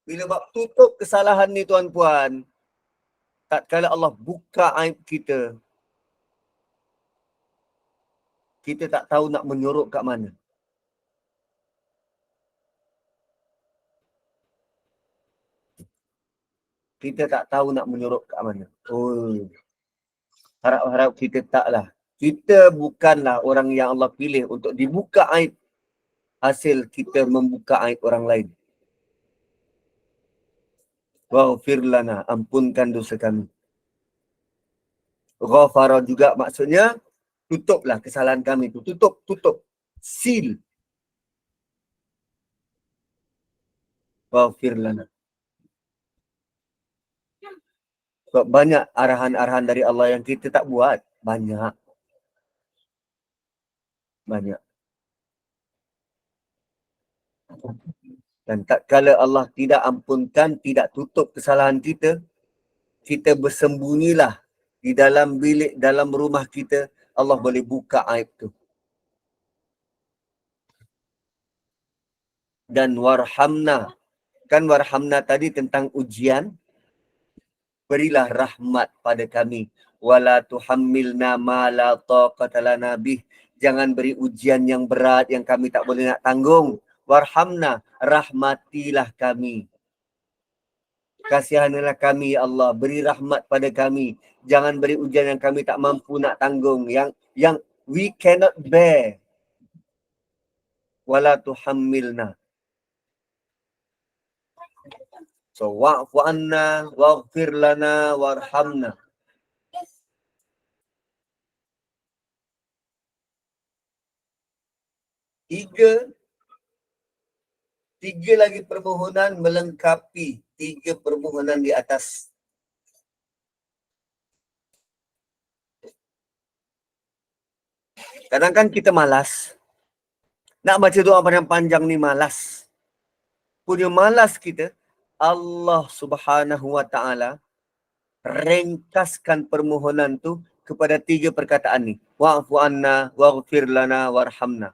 Bila bab tutup kesalahan ni tuan-puan, tatkala Allah buka aib kita, kita tak tahu nak menyorok kat mana. Kita tak tahu nak menyorok kat mana. Oh, harap-harap kita taklah. Kita bukanlah orang yang Allah pilih untuk dibuka aib. Hasil kita membuka aib orang lain. Waghfir lana, ampunkan dosa kami. Ghafara juga maksudnya tutuplah kesalahan kami tu. Tutup. Seal. Waghfir lana. Sebab banyak arahan-arahan dari Allah yang kita tak buat. Banyak. Dan tak kala Allah tidak ampunkan, tidak tutup kesalahan kita, kita bersembunyilah di dalam bilik, dalam rumah kita, Allah boleh buka aib tu. Dan warhamna. Kan warhamna tadi tentang ujian. Berilah rahmat pada kami. Wala tuhammilna ma la taqata lana bih. Jangan beri ujian yang berat yang kami tak boleh nak tanggung. Warhamna, rahmatilah kami. Kasihanilah kami, ya Allah. Beri rahmat pada kami. Jangan beri ujian yang kami tak mampu nak tanggung. Yang we cannot bear. Wala tuhammilna. So, wa'fu anna, waghfir lana, warhamna. Tiga lagi permohonan melengkapi 3 permohonan di atas. Kadang kan kita malas. Nak baca doa panjang-panjang ni malas. Punya malas kita, Allah Subhanahu wa ta'ala ringkaskan permohonan tu kepada 3 perkataan ni. Wa'fu anna, waghfir lana, warhamna.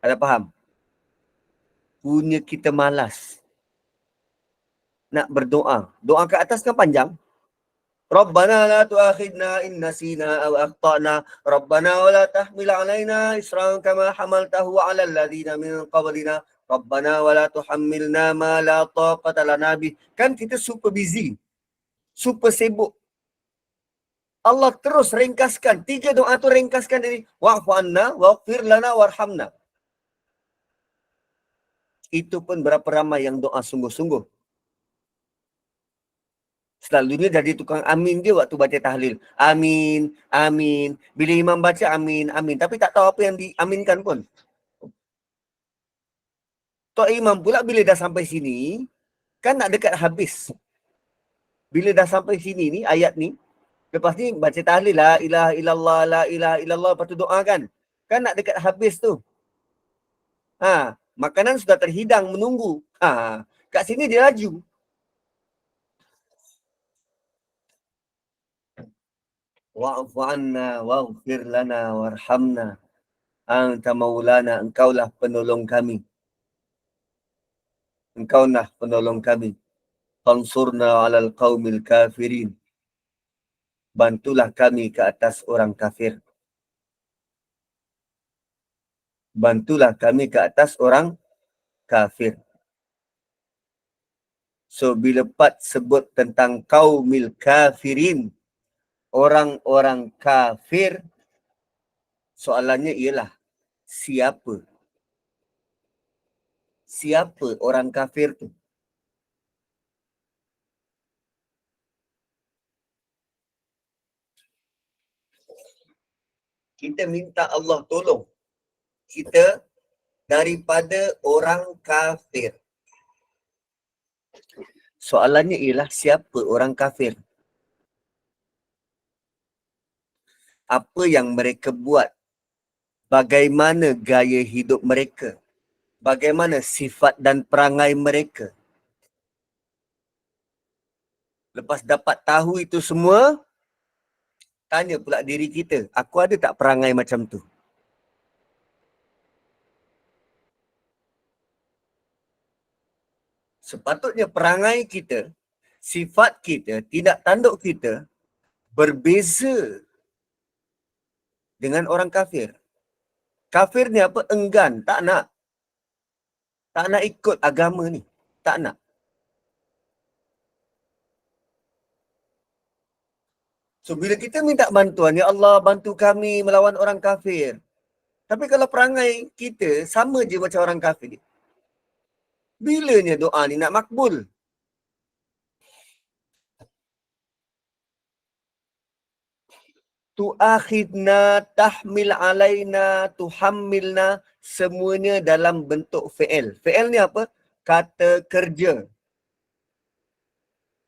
Ada faham? Punya kita malas nak berdoa. Doa ke atas kan panjang. Rabbana la tu'akhidna in nasina aw akhtana. Rabbana wa la tahmil alaina isran kama hamaltahu 'alal ladzina min qablina. Rabbana wa la tuhammilna ma la taqata lana bih. Kan kita super busy. Super sibuk. Allah terus ringkaskan. 3 doa tu ringkaskan dari wa'fu anna, waghfir lana, warhamna. Itu pun berapa ramai yang doa sungguh-sungguh. Selalunya jadi tukang amin dia waktu baca tahlil. Amin, amin. Bila imam baca amin, amin. Tapi tak tahu apa yang diaminkan pun. Tok imam pula bila dah sampai sini, kan nak dekat habis. Bila dah sampai sini ni, ayat ni, lepas ni baca tahlil, la ilaha illallah, la ilaha illallah, lepas tu doa kan. Kan nak dekat habis tu. Makanan sudah terhidang menunggu. Kat sini dia laju. Wa'fu anna, waghfir lana, warhamna. Anta maulana, engkaulah penolong kami. Engkaulah penolong kami. Fansurna 'alal qaumil kafirin. Bantulah kami ke atas orang kafir. Bantulah kami ke atas orang kafir. So bila Pat sebut tentang qaumil kafirin, orang-orang kafir, soalannya ialah siapa? Siapa orang kafir tu? Kita minta Allah tolong kita daripada orang kafir. Soalannya ialah siapa orang kafir? Apa yang mereka buat? Bagaimana gaya hidup mereka? Bagaimana sifat dan perangai mereka? Lepas dapat tahu itu semua, tanya pula diri kita, aku ada tak perangai macam tu? Sepatutnya perangai kita, sifat kita, tindak tanduk kita berbeza dengan orang kafir. Kafir ni apa? Enggan, tak nak. Tak nak ikut agama ni. Tak nak. So bila kita minta bantuan, ya Allah bantu kami melawan orang kafir. Tapi kalau perangai kita sama je macam orang kafir, bilanya doa ni nak makbul? Tu'akhidna, tahmil alaina, tuhammilna, semuanya dalam bentuk fi'il. Fi'il ni apa? Kata kerja.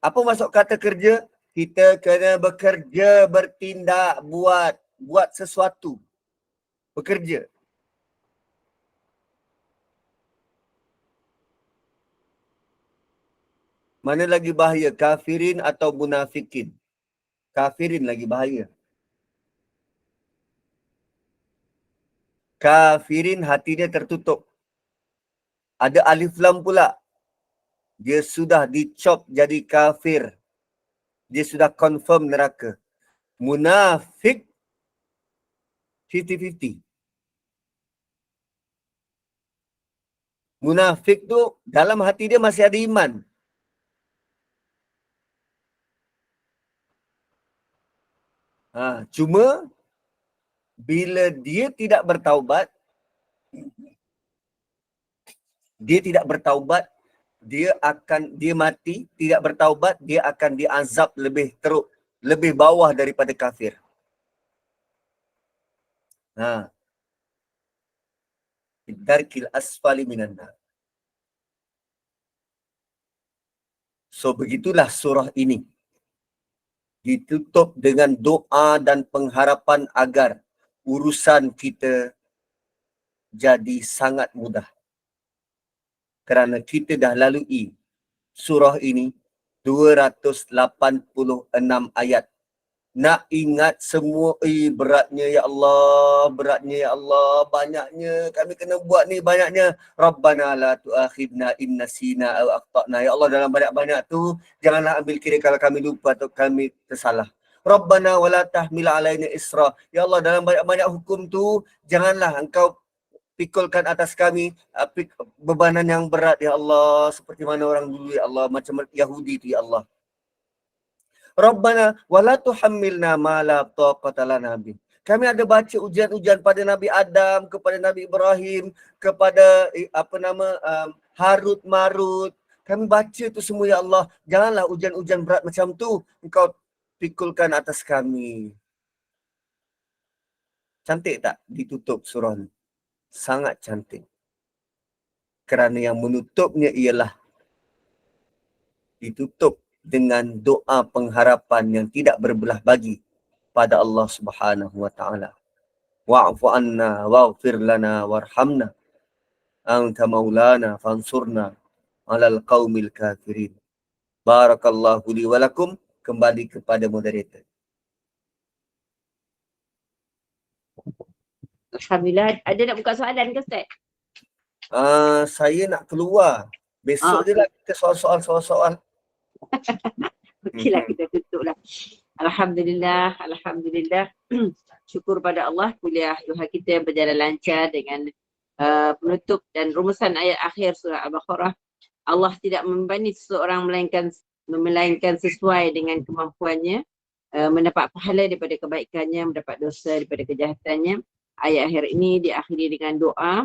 Apa maksud kata kerja? Kita kena bekerja, bertindak, buat sesuatu. Bekerja. Mana lagi bahaya? Kafirin atau munafikin? Kafirin lagi bahaya. Kafirin hati dia tertutup. Ada alif lam pula. Dia sudah dicop jadi kafir. Dia sudah confirm neraka. Munafik 50-50. Munafik tu dalam hati dia masih ada iman. Cuma bila dia tidak bertaubat, dia mati, tidak bertaubat, dia akan diazab lebih teruk, lebih bawah daripada kafir. Darkil asfali minan nar. So begitulah surah ini ditutup dengan doa dan pengharapan agar urusan kita jadi sangat mudah. Kerana kita dah lalui surah ini 286 ayat. Nak ingat semua, beratnya ya Allah, banyaknya kami kena buat ni, banyaknya. Rabbana la tu'akhidna in nasina aw akhtana. Ya Allah, dalam banyak-banyak tu janganlah ambil kira kalau kami lupa atau kami tersalah. Rabbana wala tahmil alaina isra. Ya Allah, dalam banyak-banyak hukum tu janganlah engkau pikulkan atas kami bebanan yang berat ya Allah, seperti mana orang dulu ya Allah, macam Yahudi tu ya Allah. Rabbana wala tuhammilna ma la taqata lana bih. Kami ada baca ujian-ujian pada Nabi Adam, kepada Nabi Ibrahim, kepada Harut Marut. Kami baca tu semua ya Allah. Janganlah ujian-ujian berat macam tu engkau pikulkan atas kami. Cantik tak ditutup surah ni? Sangat cantik. Kerana yang menutupnya ialah ditutup dengan doa pengharapan yang tidak berbelah bagi pada Allah Subhanahu wa taala. Wa'fu anna waghfir lana warhamna anta maulana fansurna 'alal qaumil kafirin. Barakallahu li wa lakum. Kembali kepada moderator. Alhamdulillah. Ada nak buka soalan ke Ustaz? Saya nak keluar. Besok je lah kita soal-soal. Okeylah, kita tutup lah. Alhamdulillah. Syukur pada Allah, kuliah Tuhan kita yang berjalan lancar dengan penutup dan rumusan ayat akhir surah Al-Baqarah. Allah tidak membebani seseorang melainkan sesuai dengan kemampuannya, mendapat pahala daripada kebaikannya, mendapat dosa daripada kejahatannya. Ayat akhir ini diakhiri dengan doa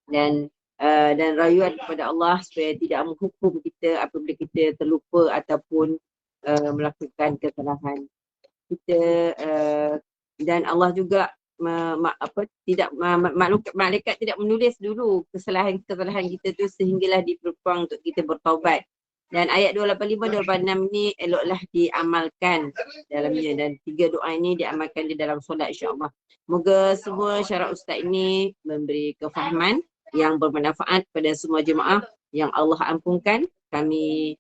dan rayuan kepada Allah supaya tidak menghukum kita apabila kita terlupa ataupun melakukan kesalahan. Kita dan Allah juga malaikat tidak menulis dulu kesalahan kita tu sehinggalah dipeluang untuk kita bertaubat. Dan ayat 285 286 ni eloklah diamalkan dalamnya, dan 3 doa ini diamalkan di dalam solat insya-Allah. Moga semua syarat ustaz ini memberi kefahaman yang bermanfaat pada semua jemaah, yang Allah ampunkan kami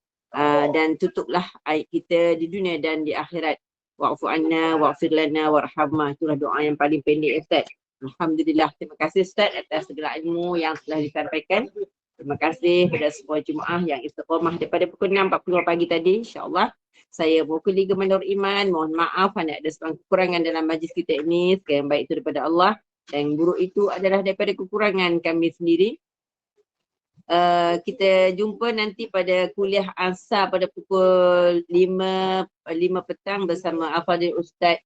dan tutuplah aib kita di dunia dan di akhirat. Wa'fu anna wa'fir lana warhamna. Itulah doa yang paling pendek Ustaz. Alhamdulillah. Terima kasih Ustaz atas segala ilmu yang telah disampaikan. Terima kasih kepada semua jemaah yang istiqamah daripada pukul 6.45 pagi tadi. InsyaAllah saya mewakili Gemandor Iman. Mohon maaf kerana ada sebarang kekurangan dalam majlis kita ini. Segala yang baik itu daripada Allah dan yang buruk itu adalah daripada kekurangan kami sendiri. Kita jumpa nanti pada kuliah Ansar pada pukul 5 petang bersama Al-Fadhil Ustaz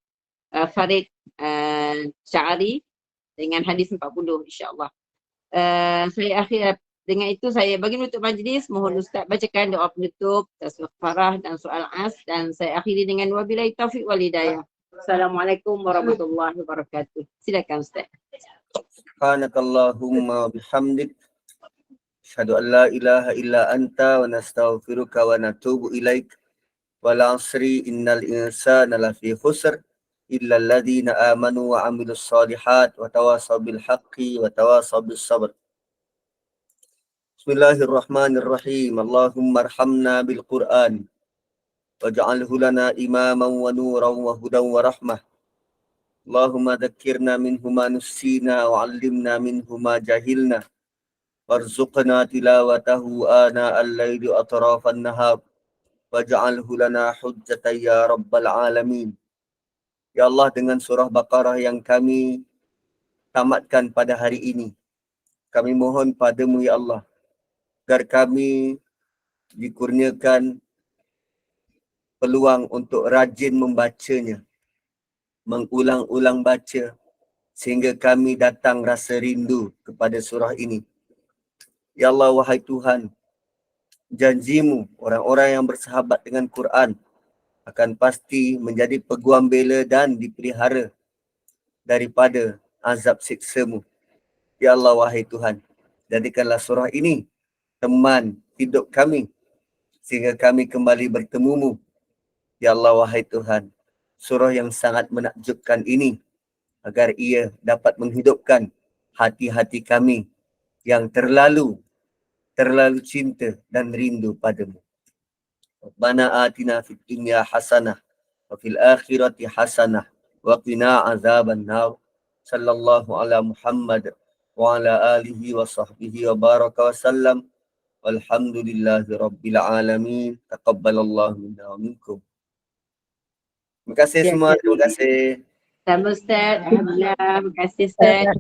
Farid Syari dengan hadis 40 insya-Allah. Saya akhir dengan itu saya bagi menutup majlis, mohon Ustaz bacakan doa penutup, tasbih farah dan soal as, dan saya akhiri dengan wabillahi taufiq wal hidayah. Assalamualaikum warahmatullahi wabarakatuh. Silakan Ustaz. Subhanakallahumma bihamdik. Asyhadu an la ilaha illa anta wa nastaghfiruka wa natubu ilaik. Wal 'asri innal insana lafi khusr illa alladhina amanu wa 'amilus shalihat wa tawasaw bil haqqi wa tawasaw bis sabr. Bismillahirrahmanirrahim. Allahumma arhamna bil Qur'an waj'alhu lana imaman wa nuran wa hudan wa rahmah. Allahumma dhakkirna minhu ma nussina wa 'allimna minhu ma jahilna. Warzuqna tilawatahu ana al-layli atrafan nahar waj'alhu lana hujjatan ya rabbal alamin. Ya Allah, dengan surah Baqarah yang kami tamatkan pada hari ini, kami mohon padamu ya Allah agar kami dikurniakan peluang untuk rajin membacanya, mengulang-ulang baca sehingga kami datang rasa rindu kepada surah ini. Ya Allah, wahai Tuhan, janjimu orang-orang yang bersahabat dengan Quran akan pasti menjadi peguam bela dan dipelihara daripada azab siksamu. Ya Allah, wahai Tuhan, jadikanlah surah ini teman hidup kami sehingga kami kembali bertemumu. Ya Allah, wahai Tuhan, surah yang sangat menakjubkan ini agar ia dapat menghidupkan hati-hati kami yang terlalu cinta dan rindu padamu. Rabbana atina fid dunya hasanah wa fil akhirati hasanah wa qina azaban nar. Sallallahu ala Muhammad wa ala alihi wa sahbihi wa baraka wa sallam. Walhamdulillahi rabbil alamin. Taqabbalallahu minna wa minkum. Terima kasih semua. Terima kasih. Sama Ustaz. Alhamdulillah. Terima kasih Ustaz.